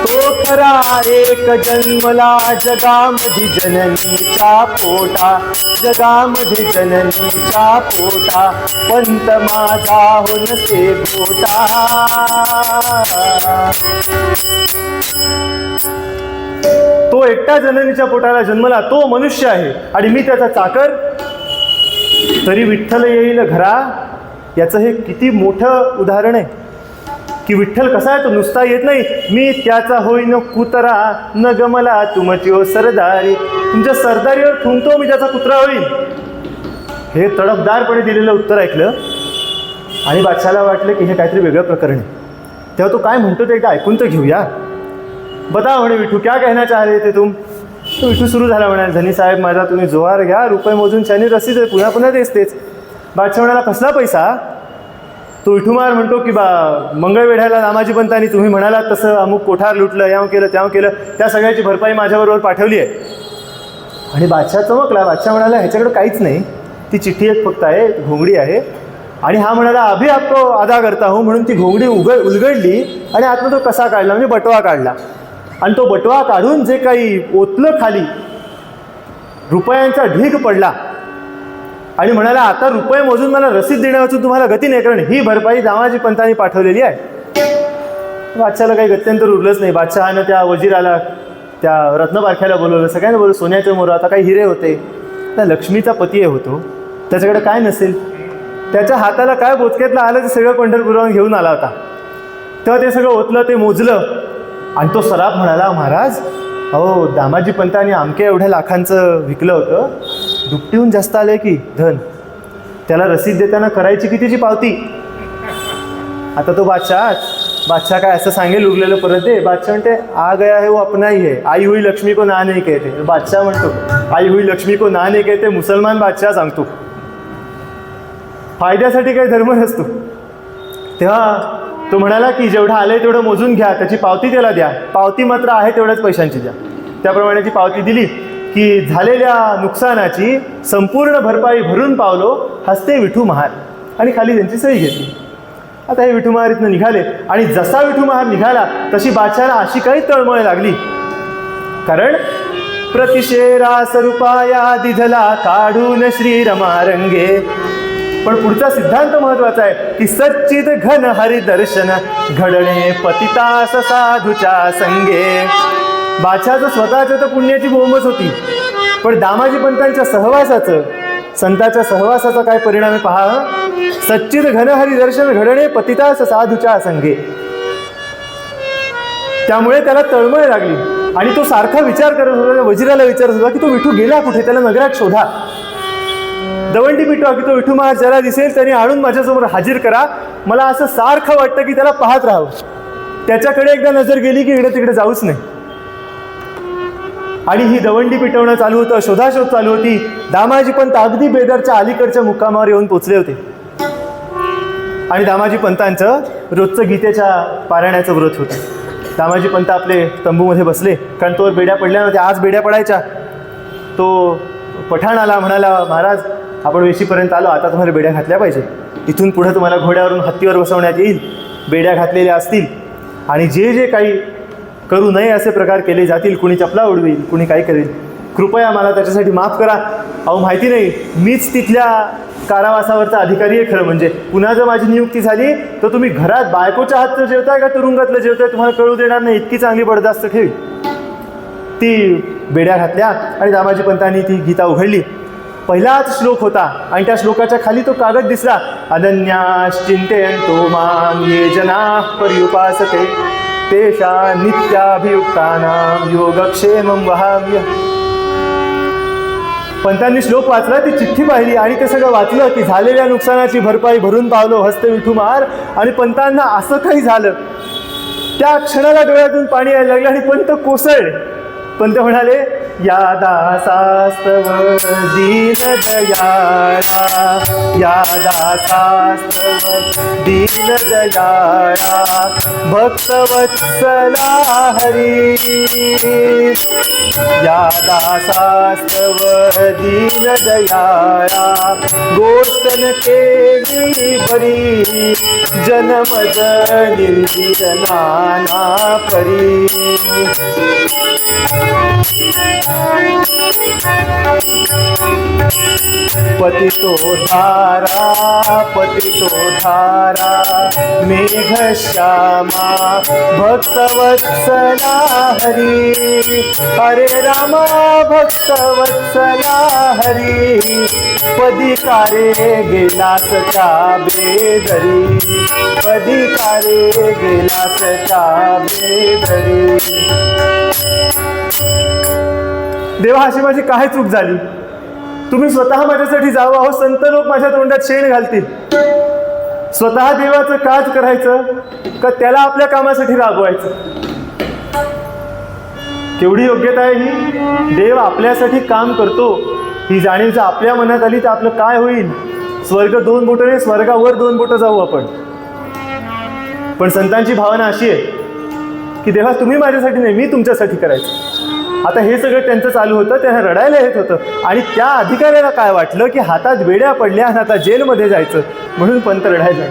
S1: तो खरा एक जन्मला जगामध्ये जननीच्या पोटा, जगामध्ये जननीच्या पोटा, पंत माझा हो नसे गोटा, तो एकटा जननीच्या पोटाला जन्मला, तो मनुष्य आहे आणि मी त्याचा चाकर, तरी विठ्ठल येईल घरा. याचं हे किती मोठं उदाहरण आहे की विठ्ठल कसा आहे, तो नुसता येत नाही. मी त्याचा होईन कुत्रा, नग मला तुमची हो सरदारी, तुमच्या सरदारीवर ठुंकतो मी त्याचा कुत्रा होईल. हे तडफदारपणे दिलेलं उत्तर ऐकलं आणि बादशाला वाटलं की हे काहीतरी वेगळं प्रकरण आहे. तेव्हा तो काय म्हणतो ते एकदा ऐकून तर घेऊया. बता म्हणे विठू, क्या कहना चाह रहे थे तुम. तो विठू सुरू झाला म्हणाल, धनी साहेब माझा तुम्ही जोहार घ्या, रुपये मोजून शानी रसीद पुन्हा पुन्हा तेच. बादशाह म्हणाला, कसला पैसा. तो विठूमार म्हणतो की मंगळवेढ्याला दामाजी पंतांनी तुम्ही म्हणालात तसं अमुक कोठार लुटलं, याव केलं त्याव केलं, त्या सगळ्याची भरपाई माझ्याबरोबर पाठवली आहे. आणि बादशाह चमकला. बादशाह म्हणाला, ह्याच्याकडे काहीच नाही, ती चिठ्ठी एक फक्त आहे, घोंगडी आहे. आणि हा म्हणाला, अभि आपको अदा करता हूँ, म्हणून ती घोंगडी उलगडली आणि आतनं तो कसा काढला, म्हणजे बटवा काढला. आणि तो बटवा काढून जे काही ओतलं खाली, रुपयांचा ढीग पडला आणि म्हणाला, आता रुपये मोजून मला रसीद देण्यावाचून तुम्हाला गती नाही, कारण ही भरपाई दामाजी पंतांनी पाठवलेली आहे. बादशाला काही गत्यंतर उरलंच नाही. बादशहानं त्या वजीराला, त्या रत्नपारख्याला बोलवलं, सगळ्यांना बोलवलं, सोन्याचे मोर, आता काही हिरे होते. त्या लक्ष्मीचा पती होतो, त्याच्याकडे काय नसेल, त्याच्या हाताला काय बोचक्यातलं आलं ते सगळं पंढरपुरावरून घेऊन आला होता. तेव्हा ते सगळं ओतलं, ते मोजलं आणि तो सराफ म्हणाला, महाराज अहो दामाजी पंतांनी अमक्या एवढ्या लाखांचं विकलं होतं, दुपटीहून जास्त आलंय की धन, त्याला रसीद देताना करायची कितीची पावती. आता तो बादशाह काय असं सांगेल उरलेलं परत दे. बादशाह म्हणते, आ गया है वो अपना ही है, आई हुई लक्ष्मी को ना नहीं कहते. बादशाह म्हणतो, आई हुई लक्ष्मी को ना नहीं कहते, मुसलमान बादशाह सांगतो, फायद्यासाठी काही धर्म नसतो. तेव्हा तो म्हणाला की जेवढं आलंय तेवढं मोजून घ्या, त्याची पावती त्याला द्या, पावती मात्र आहे तेवढ्याच पैशांची द्या. त्याप्रमाणे ती पावती दिली की झालेल्या नुकसानाची संपूर्ण भरपाई भरून पावलो, हसते विठू महार, आणि खाली त्यांची सही घेतली. आता हे विठू महार इथनं निघाले आणि जसा विठू महार निघाला तशी बादशाला अशी काही तळमळ लागली, कारण प्रतिशेरा स्वरूपाया दिधला काढून श्रीरमारंगे. पण पुढचा सिद्धांत महत्वाचा आहे की सच्चित घन हरिदर्शन घडणे पतितास साधूच्या संगे. बादशाचं स्वतःच्या तर पुण्याची बोंबच होती, पण दामाजी पंतांच्या सहवासाचं, संताच्या सहवासाचा काय परिणाम आहे पहा. सच्चित घन हरिदर्शन घडणे पतितास साधूच्या संगे. त्यामुळे त्याला तळमळ लागली आणि तो सारखा विचार करत होता, वजिराला विचारत होता की तो विठू गेला कुठे, त्याला नगरात शोधा, दवंडी पिटवा की तो विठू महाराज ज्याला दिसेल त्यांनी आणून माझ्यासमोर हाजीर करा. मला असं सारखं वाटतं की त्याला पाहत राहावं, त्याच्याकडे एकदा नजर गेली की इकडे तिकडे जाऊच नाही. आणि ही दवंडी पिटवणं चालू होतं, शोधाशोध चालू होती. दामाजी पंत अगदी बेदरच्या अलीकडच्या मुक्कामावर येऊन पोचले होते आणि दामाजी पंतांचं रोजचं गीतेच्या पारायणाचं व्रत होतं. दामाजी पंत आपले तंबूमध्ये बसले, कारण तोवर बेड्या पडल्या नव्हत्या, आज बेड्या पडायच्या. तो पठाण आला, म्हणाला, महाराज आपण वेशीपर्यंत आलो, आता तुम्हाला बेड्या घातल्या पाहिजे, इथून पुढे तुम्हाला घोड्यावरून हत्तीवर बसवण्यात येईल, बेड्या घातलेल्या असतील आणि जे जे काही करू नये असे प्रकार केले जातील, कुणी चपला उडवेल, कुणी काय करेल, कृपया मला त्याच्यासाठी माफ करा. अहो माहिती नाही, मीच तिथल्या कारावासावरचा अधिकारी आहे खरं म्हणजे. पुन्हा जर माझी नियुक्ती झाली तर तुम्ही घरात बायकोच्या हातचं जेवताय का तुरुंगातलं जेवताय तुम्हाला कळू देणार नाही, इतकी चांगली बडदास्त ठेवी. ती बेड्या घातल्या आणि दामाजी पंतांनी ती गीता उघडली. पहिलाच श्लोक होता आणि त्या श्लोकाच्या खाली तो कागद दिसला, अनन्याश्चिंतयन्तो मां ये जनाः पर्युपासते तेषा नित्याभियुक्तानां योगक्षेमं वहाम्य. पंतांनी श्लोक वाचला, ती चिठ्ठी पाहिली आणि ते सगळं वाचलं की झालेल्या नुकसानाची भरपाई भरून पावलो हस्ते विठू मार. आणि पंतांना असं काही झालं, त्या क्षणाला डोळ्यातून पाणी यायला लागलं आणि पंत कोसळले. पंत म्हणाले, या दासास्तव दीन दयाळा, या दासास्तव दीन दयाळा, भक्तवत्सला हरी. या दासास्तव दीन दयाळा, गोष्टन केली बरी, जन्म निंदित नाना परी. पतितो धारा मेघ श्यामा, भक्तवत्सला हरी. हरे रामा भक्तवत्सला हरी, पदी कारे गेलास त्या बेदरी, पदी कारे गेलास त्या बेदरी. देवा, अशी माझी काय चूक झाली? तुम्ही स्वतः माझ्यासाठी जावं, अहो संत लोक माझ्या तोंडात शेण घालतील. स्वतः देवाचं काज करायचं का त्याला आपल्या कामासाठी राबवायचं? केवढी योग्यता आहे ही? देव आपल्यासाठी काम करतो ही जाणीव जर आपल्या मनात आली तर आपलं काय होईल? स्वर्ग 2 बोटाने, स्वर्गावर 2 बोटं जाऊ आपण. पण संतांची भावना अशी आहे की देवा तुम्ही माझ्यासाठी नाही, मी तुमच्यासाठी करायचं. आता हे सगळं त्यांचं चालू होतं, त्यांना रडायला येत होतं आणि त्या अधिकाऱ्याला काय वाटलं की हातात बेड्या पडल्या आणि आता जेलमध्ये जायचं, म्हणून पंत रडायला.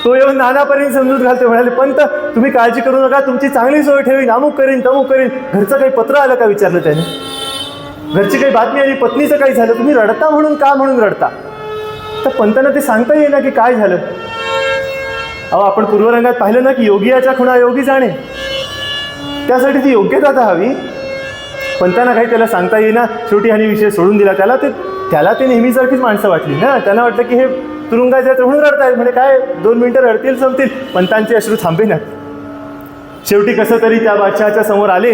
S1: तो येऊन नानापर्यंत समजूत घालतो, म्हणाले, पंत तुम्ही काळजी करू नका, तुमची चांगली सोय ठेवीन, अमुक करीन तमुक करीन. घरचं काही पत्र आलं का विचारलं त्याने, घरची काही बातमी आली, पत्नीचं काही झालं, तुम्ही रडता म्हणून का म्हणून रडता? तर पंतांना ते सांगता येईना की काय झालं. अहो आपण पूर्वरंगात पाहिलं ना की योगियाच्या खुणा योगी जाणे, त्यासाठी ती योग्यता तर हवी. पंतांना काही त्याला सांगता येईना, शेवटी ह्याने विषय सोडून दिला. त्याला ते नेहमीसारखीच माणसं वाटली ना. त्यांना वाटलं की हे तुरुंगात जायचं म्हणून रडतायत, म्हणजे काय 2 मिनिटं रडतील संपतील. पंतांचे अश्रू थांबेनात. शेवटी कसं तरी त्या बादशहाच्या समोर आले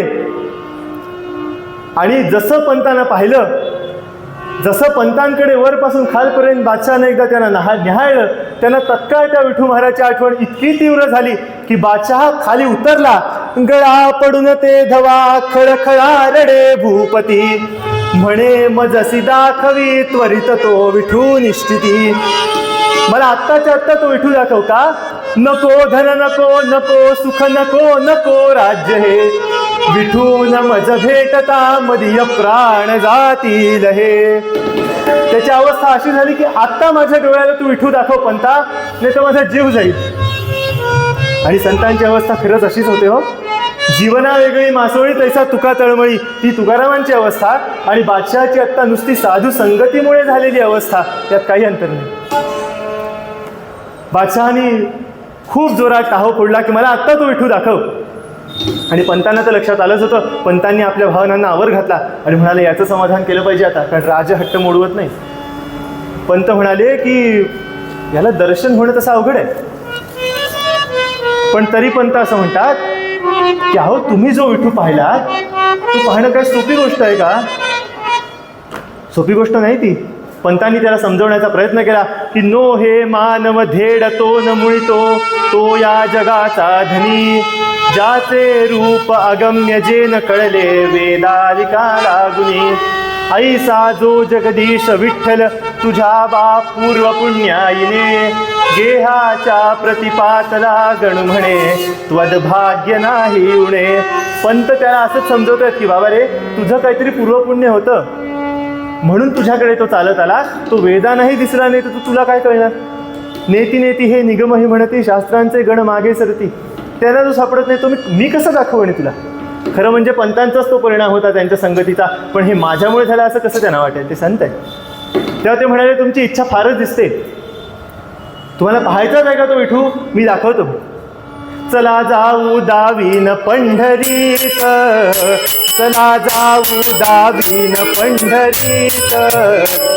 S1: आणि जसं पंतांना पाहिलं, जसं पंतांकडे वरपासून खालपर्यंत बादशहाने एकदा त्यांना निहाळलं, त्यांना तत्काळ त्या विठू महाराजची आठवण इतकी तीव्र झाली की बादशहा खाली उतरला. गळा पडून ते धवा खळखळा रडे भूपती, म्हणे मजसी दाखवी त्वरित तो विठू निश्चिती. मला आत्ताच्या आत्ता तो विठू दाखव का? नको धन नको, नको सुख नको, नको राज्य हे, विठून मज भेटता मदीय प्राण जातील हे. त्याची अवस्था अशी झाली की आत्ता माझ्या डोळ्याला तू विठू दाखव पंता, नाही तर माझा जीव जाईल. आणि संतांची अवस्था खरंच अशीच होते हो. जीवना वेगळी मासोळी तैसा तुका तळमळी, ती तुकारामांची अवस्था. आणि बादशहाची आत्ता नुसती साधू संगतीमुळे झालेली अवस्था, त्यात काही अंतर नाही. बादशहाने खूप जोरात टाहो फोडला की मला आत्ता तो विठू दाखव. आणि पंतांना तर लक्षात आलंच होतं. पंतांनी आपल्या भावनांना आवर घातला आणि म्हणाले याचं समाधान केलं पाहिजे आता, कारण राजहट्ट मोडवत नाही. पंत म्हणाले की याला दर्शन होणं तसं अवघड आहे. पण तरी पंत असं म्हणतात की अहो तुम्ही जो विठू पाहिलात तो पाहणं काय सोपी गोष्ट आहे का? सोपी गोष्ट नाही ती. पंतांनी त्याला समजवण्याचा प्रयत्न केला की नो हे मानव धेडतो न मुळितो, तो या जगाचा धनी, ज्याचे रूप अगम्य जे न कळले वेदालिका लागुनी. ऐसा जो जगदीश विठ्ठल तुझ्या बाप पूर्व पुण्याईने, गेहाच्या प्रतिपातला गण म्हणे त्वद्भाग्य नाही उणे. पंत त्याला असंच समजवतात की बाबा रे तुझं काहीतरी पूर्वपुण्य होतं म्हणून तुझ्याकडे तो चालत आला. तो वेदानाही दिसला नाही तर तुला काय कळणार? नेती नेती हे निगमही म्हणती, शास्त्रांचे गण मागे सरती. त्याला जो सापडत नाही तो मी कसं दाखवणे तुला? खरं म्हणजे पंतांचाच तो परिणाम होता त्यांच्या संगतीचा. पण हे माझ्यामुळे झालं असं कसं त्यांना वाटेल? ते संत आहे. तेव्हा ते म्हणाले तुमची इच्छा फारच दिसते, तुम्हाला पाहायचाच आहे का तो विठू? मी दाखवतो. चला जाऊ दावीन पंढरीत, चला जाऊ दावीन पंढरीत,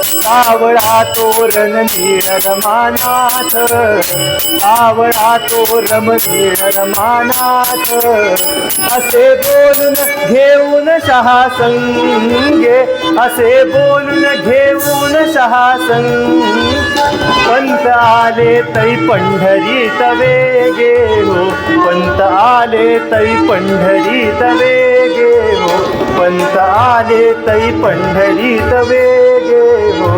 S1: सावळा तोरण निळर मानाथ, सावळा तोरण निळर मानाथ, असे बोलून घेऊन शहा संगे, असे बोलून घेऊन शहा संग, पंत आले तै पंढरीत वेगे हो, पंत आले तै पंढरीत वेगे हो, पंत आले तै पंढरीत वेगे हो.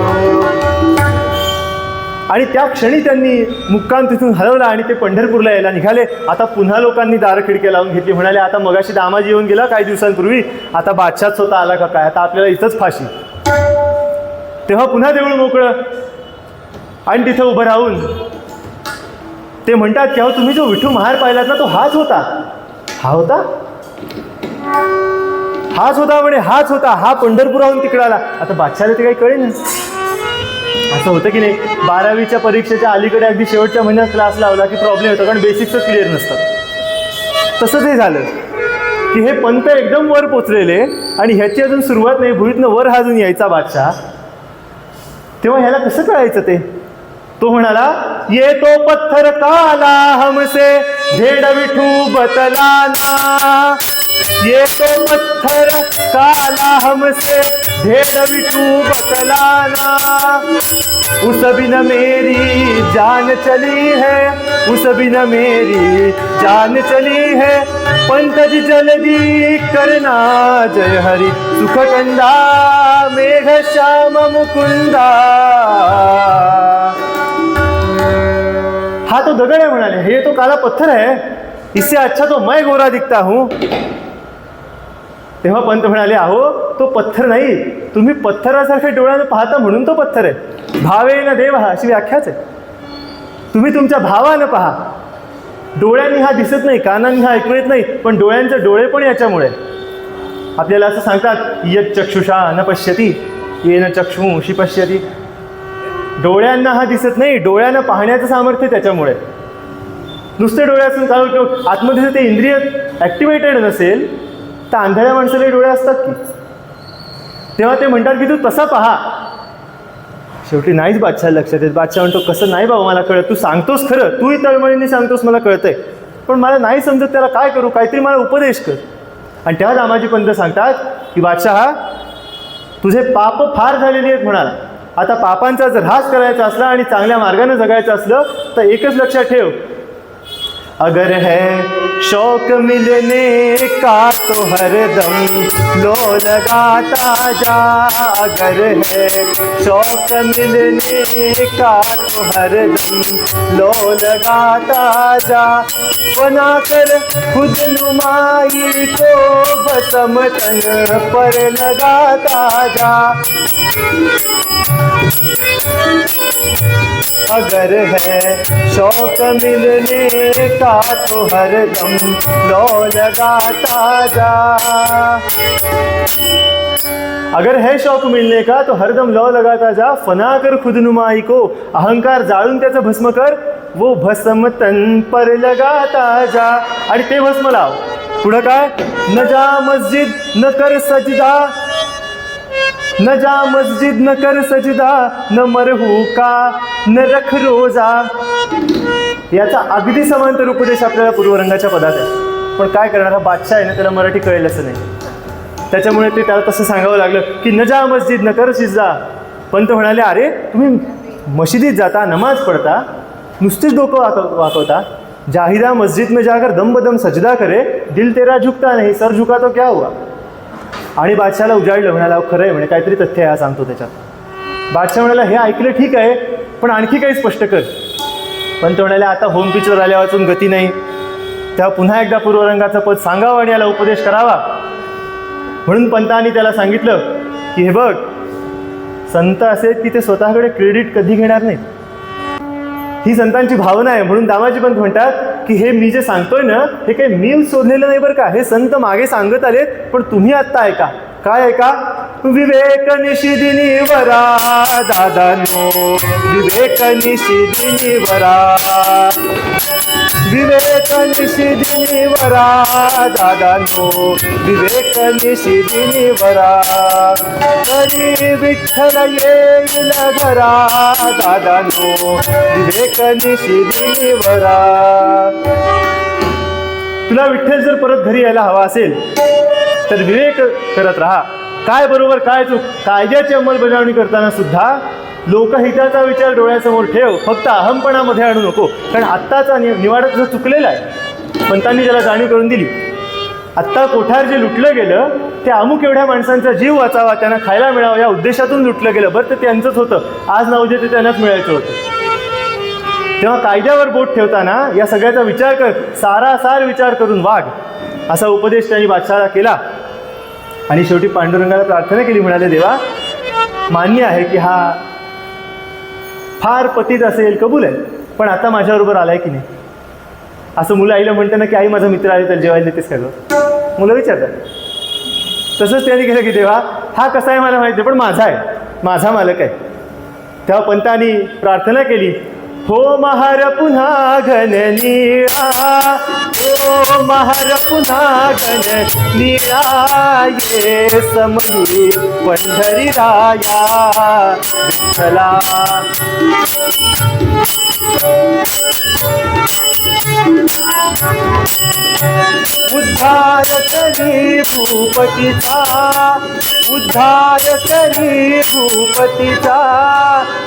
S1: आणि त्या क्षणी त्यांनी मुक्काम तिथून हलवला आणि ते पंढरपूरला यायला निघाले. आता पुन्हा लोकांनी दार खिडकी लावून घेतली. म्हणाले आता मगाशी दामाजी येऊन गेला काही दिवसांपूर्वी, आता बादशाह स्वतः आला का काय, आता आपल्याला इथंच फाशी. तेव्हा पुन्हा देऊळ मोकळं आणि तिथं उभं राहून ते म्हणतात की अहो तुम्ही जो विठू महार पाहिलात ना तो हाच होता. हा होता, हाच होता म्हणे, हाच होता. हा पंढरपुराहून तिकडे आला. आता बादशाला ते काही कळेल. असं होतं की नाही, 12वीच्या परीक्षेच्या अलीकडे अगदी शेवटच्या महिन्यात क्लास लावला की प्रॉब्लेम होतो, कारण बेसिक्सच क्लिअर नसतात. तसंच हे झालं की हे पंत एकदम वर पोचलेले आणि ह्याची अजून सुरुवात नाही, भुईतनं वर हा अजून यायचा बादशाह. तेव्हा ह्याला कसं कळायचं ते? तो म्हणाला ये तो पत्थर काला हमसे भेड़ विठू बतलाना, ये तो पत्थर काला हमसे भेड़ विठू बतलाना, उस बिन मेरी जान चली है, उस बिन मेरी जान चली है, पंत जी जल्दी करना जय हरि सुखकंदा मेघ श्याम मुकुंदा. हा तो दगड आहे म्हणाले, हे तो काला पत्थर है, इससे अच्छा तो मैं गोरा दिखता हूं. तेव्हा पंत म्हणाले अहो तो पत्थर नाही, तुम्ही पत्थरासारख्या डोळ्यानं पाहता म्हणून तो पत्थर आहे. भावेन देव अशी व्याख्याच आहे. तुम्ही तुमच्या भावानं पहा. डोळ्यांनी हा दिसत नाही, कानांनी हा ऐकू येत नाही, पण डोळ्यांचे डोळे पण याच्यामुळे. आपल्याला असं सांगतात यत् चक्षुषा न पश्यती येन चक्षुषी पश्यती. डोळ्यांना हा दिसत नाही, डोळ्यांना पाहण्याचं सामर्थ्य त्याच्यामुळे. नुसते डोळे असून काय उपयोग? आतमध्ये जर ते इंद्रिय ॲक्टिवेटेड नसेल तर आंधळ्या माणसाला डोळे असतात की. तेव्हा ते म्हणतात की तू तसा पहा. शेवटी नाहीच बादशाह लक्षात येत. बादशाह म्हणतो कसं नाही बाबा मला कळत, तू सांगतोस खरं, तूही तळमळीने सांगतोस मला कळतंय, पण मला नाही समजत त्याला काय करू, काहीतरी मला उपदेश कर. आणि तेव्हा दामाजी पंत सांगतात की बादशाह तुझे पाप फार झालेली आहेत म्हणाला. आता पापांचा जर ऱ्हास करायचा असला आणि चांगल्या मार्गाने जगायचं असलं तर एकच लक्षात ठेव, अगर है शौक मिलने का तो हरदम लो लगाता जा, अगर है शौक मिलने का तो हरदम लो लगाता जा, बना कर खुद नुमाई को भस्म तन पर लगाता जा. अगर है शौक मिलने का तो हरदम लो लगाता जा. अगर है शौक मिलने का तो हरदम लौ लगाता जा, फना कर खुद नुमाई को, अहंकार जाळून त्याचं भस्म कर, वो भस्म तन पर लगाता जा. आणि ते भस्म लाव. पुढं काय? न जा मस्जिद न कर सजदा, न जा मस्जिद न कर सजदा, न मरहू का न रख रोजा. याचा अगदी समांतर उपदेश आपल्याला पूर्वरंगाच्या पदात आहे. पण काय करणार, हा बादशाह आहे ना, त्याला मराठी कळेल असं नाही. त्याच्यामुळे ते त्याला तसं सांगावं लागलं की न जा मस्जिद न कर सजदा. पंत म्हणाले अरे तुम्ही मशिदीत जाता, नमाज पडता, नुसतेच डोकं वाकवता. जाहिदा मस्जिद में जाकर दम बदम सजदा करे, दिल तेरा झुकता नहीं, सर झुका तो क्या हुआ. आणि बादशाहला उजाडलं. म्हणाला खरं आहे म्हणे, काहीतरी तथ्य आहे सांगतो त्याच्यात. बादशाह म्हणाला हे ऐकलं ठीक आहे, पण आणखी काही स्पष्ट कर. पंत म्हणाले आता होम पिचवर आल्या वाचून गती नाही, तेव्हा पुन्हा एकदा पूर्वरंगाचं पद सांगावं आणि याला उपदेश करावा. म्हणून पंतांनी त्याला सांगितलं की हे बघ, संत असे की ते स्वतःकडे क्रेडिट कधी घेणार नाहीत. ही संतांची भावना आहे. म्हणून दामाजी पंत म्हणतात की हे मी जे सांगतोय ना, हे काही मी शोधलेलं नाही बरं का, हे संत मागे सांगत आलेत, पण तुम्ही आत्ता ऐका. काय ऐका? विवेक निशिदिनी वरा दादांनो, विवेक निशिदिनी वरा, विवेक निशिदिनी वरा दादांनो, विवेक निशिदिनी वरा, तरी विठ्ठल येईल घरा दादांनो, विवेक निशिदिनी वरा. तुला विठ्ठल जर परत घरी यायला हवा असेल तर विवेक करत राहा. काय बरोबर काय चूक कायद्याची अंमलबजावणी करताना सुद्धा लोकहिताचा विचार डोळ्यासमोर ठेव. फक्त अहमपणामध्ये आणू नको. कारण आत्ताचा निवाडा तुझं चुकलेला आहे. पंतांनी ज्याला जाणीव करून दिली, आत्ता कोठार जे लुटलं गेलं ते अमुक एवढ्या माणसांचा जीव वाचावा, त्यांना खायला मिळावं या उद्देशातून लुटलं गेलं. बरं, ते त्यांचंच होतं. आज ना उद्या ते त्यांनाच मिळायचं होतं. तेव्हा कायद्यावर बोट ठेवताना या सगळ्याचा विचार कर, सारासार विचार करून वाग, असा उपदेश त्यांनी बादशाहाला केला. आणि शेवटी पांडुरंगाला प्रार्थना केली. म्हणाले, देवा, मान्य आहे की हा फार पतित असेल, कबूल आहे, पण आता माझ्याबरोबर आलाय की नाही. असं मुलं आईला म्हणतं ना की आई माझा मित्र आले तर जेवायला देतेस का गं, मुलं विचारतात. तसंच त्यांनी केलं की देवा, हा कसा आहे मला माहिती नाही, पण माझा आहे, माझा मालक आहे. तेव्हा पंतांनी प्रार्थना केली, हो महार पुन्हा घन निळा, हो महार पुन्हा घन निळा, ये समयी पंढरी राया विठ्ठला. उद्धार करी भूपतीचा, उद्धार करी भूपतीचा,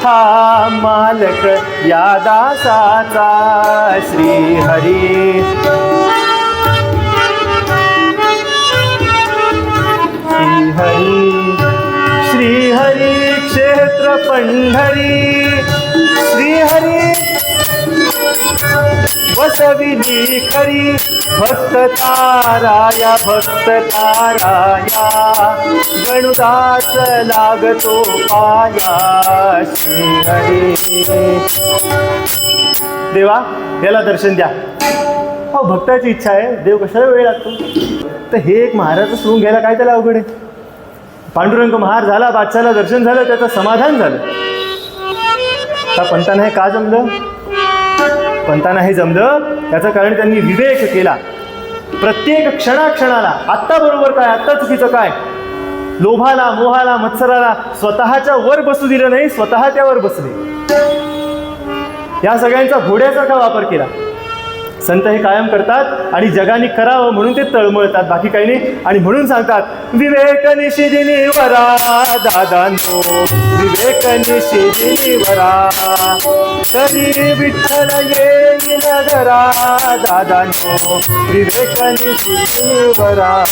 S1: हा मालक या दासाचा श्री हरी. श्री हरी, श्री हरी क्षेत्र पंढरी, श्री हरी वसविली खरी, भक्त ताराया, भक्त ताराया, गणुदास लागतो पाया. श्री हरी. देवा, याला दर्शन द्या. अहो, भक्ताची इच्छा आहे, देव कशाला वेळ लागतो. तर हे एक महाराज सोडून घ्यायला काय त्याला अवघड आहे. पांडुरंग महार झाला, बादशाला दर्शन झालं, त्याचं समाधान झालं. आता पंतांना हे का जमलं. पंतांना हे जमलं त्याचं कारण त्यांनी विवेक केला. प्रत्येक क्षणाक्षणाला आत्ता बरोबर काय, आत्ता चुकीचं काय, लोभाला, मोहाला, मत्सराला स्वतःच्या वर बसू दिलं नाही, स्वतः त्यावर बसले. या सगळ्यांचा घोड्यासारखा वापर केला. संत हे कायम करतात आणि जगाने करावं म्हणून ते तळमळतात, बाकी काही नाही. आणि म्हणून सांगतात, विवेक निशिदिनी वरा दादांनो, विवेक निशिदिनी वरा, कधी विठ्ठल येईल घरा दादांनो, विवेक निशिदिनी वरा.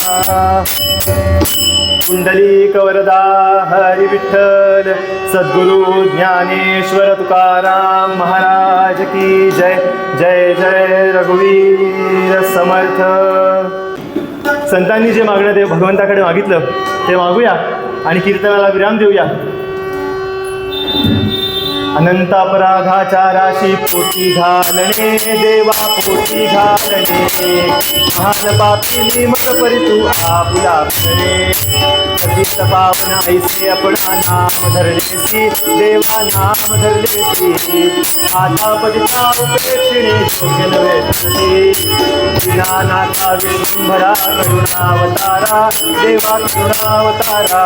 S1: कुंडलिक वरदा हरी विठ्ठल सद्गुरु ज्ञानेश्वर तुकाराम महाराज की जय. जय जय रघुवीर समर्थ. संतांनी जे मागणं ते भगवंताकडे मागितलं ते मागूया आणि कीर्तनाला विराम देऊया. अनंत अपराधाच्या राशी पोटी घालणे, देवा पोटी घालणे, महान पापी मग परितू आपुला अपने, पतित पावन ऐसे आपणा नाम धरलेसी, देवा नाम धरलेसी, आता पतिता उपेक्षिणे योग्य नव्हे तसे, दीनानाथा विश्वंभरा करुणावतारा, देवा करुणावतारा,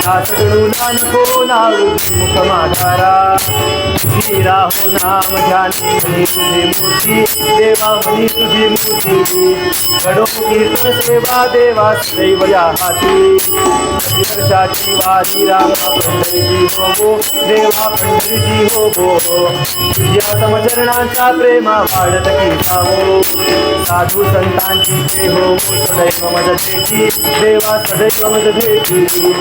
S1: दास गणुना नको नाळू मुख माधारा, वीरा हो नाम ध्यानी म्हणी तुझी मूर्ती, देवा म्हणी तुझी मूर्ती, घडो कीर्तन सेवा देवा सदैव या हाती, वर्षाची वारी रामा पंढरीची होगो, देवा पंढरीची होगो, तुझ्या समचरणांचा प्रेमा वाढत की जावो, साधू संतांची ते हो सदैव मज भेटी, देवा सदैव मज भेटी,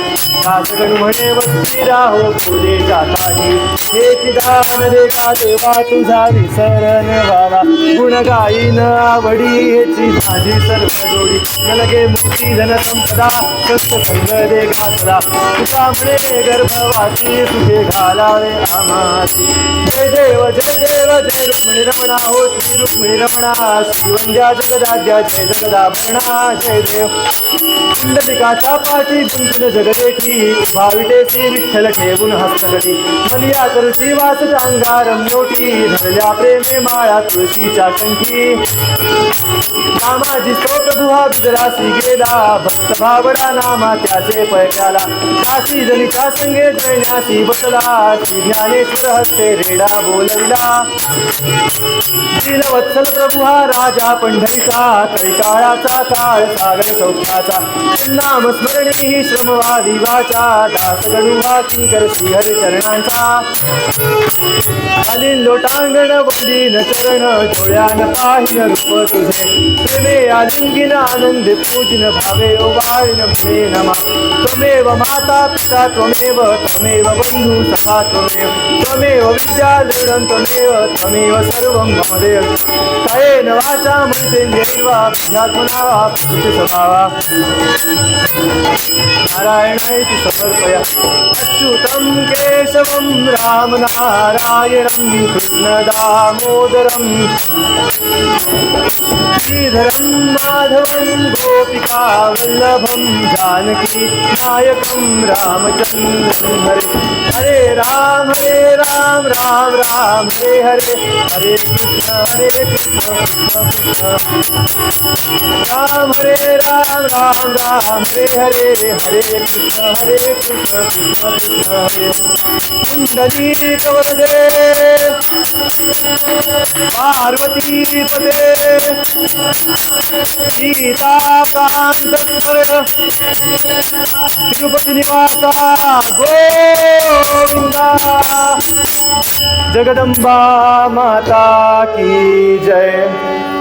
S1: दास गणू म्हणे वस्ती राहो बोले जाताही, हे चिदान रेखा देवा तुझा विसरण व्हावा गुण गाईन आवडी हेची माझी सर्व जोडी नलगे मुक्ती धन संपदा सत्य संग दे घातला तुका म्हणे गर्भवासी सुखे घालावे आमासी जय देव जय रुक्मिणी रमणा हो श्री रुक्मिणी रमणा श्रीवंद्या जगदाद्या जय जगदाभरणा जय देव कुंडलिकाचा पाठी गुंतून जगदेठी भावितेसी विठ्ठल ठेवून हस्तकटी मलिया तुळशी वास अंगारम नोटी धरल्या प्रेमे माळा तुळशीच्या कंठी नामाजी तो प्रभू हा बिजरासी गेला भक्त भावडा नामा त्याचे पैक्याला काशी जनीच्या संगे जळण्यासी बसला श्री ज्ञानेश्वर हस्ते रेडा बोलविला वत्सल प्रभू हा राजा पंढरीचा कैकाळाचा काळ सागर सौख्याचा नाम स्मरणी ही श्रमवादी वाचा दास गडुवा किंकर श्रीहरी चरणांचा खालील लोटांगण वंदीन चरण डोळ्यान पाहिन रूप तुझे प्रेमे आलिंगिन आनंद पूजिन भावे ओवाळीन म्हणे नमा त्वमेव माता पिता त्वमेव बंधू सखा त्वमेव विद्या दृढं त्वमेव सर्वं मम देव कायेन वाचा मनसेन्द्रियैर्वा बुद्ध्यात्मना प्रकृती स्वभावा नारायणाय समर्पया अच्युतं केशवं राम नारायणं कृष्ण दामोदरं श्रीधरं माधवं गोपिका वल्लभं जानकी नायकं रामचन्द्रं हरे राम राम राम हरे कृष्ण कृष्ण राम हरे राम हरे कृष्ण कृष्ण कृष्ण हरे कुंडली कवरदे पार्वती पदे सीताकांत स्मर तिरुपति निवासा गोविंदा जगदंबा माता की जय।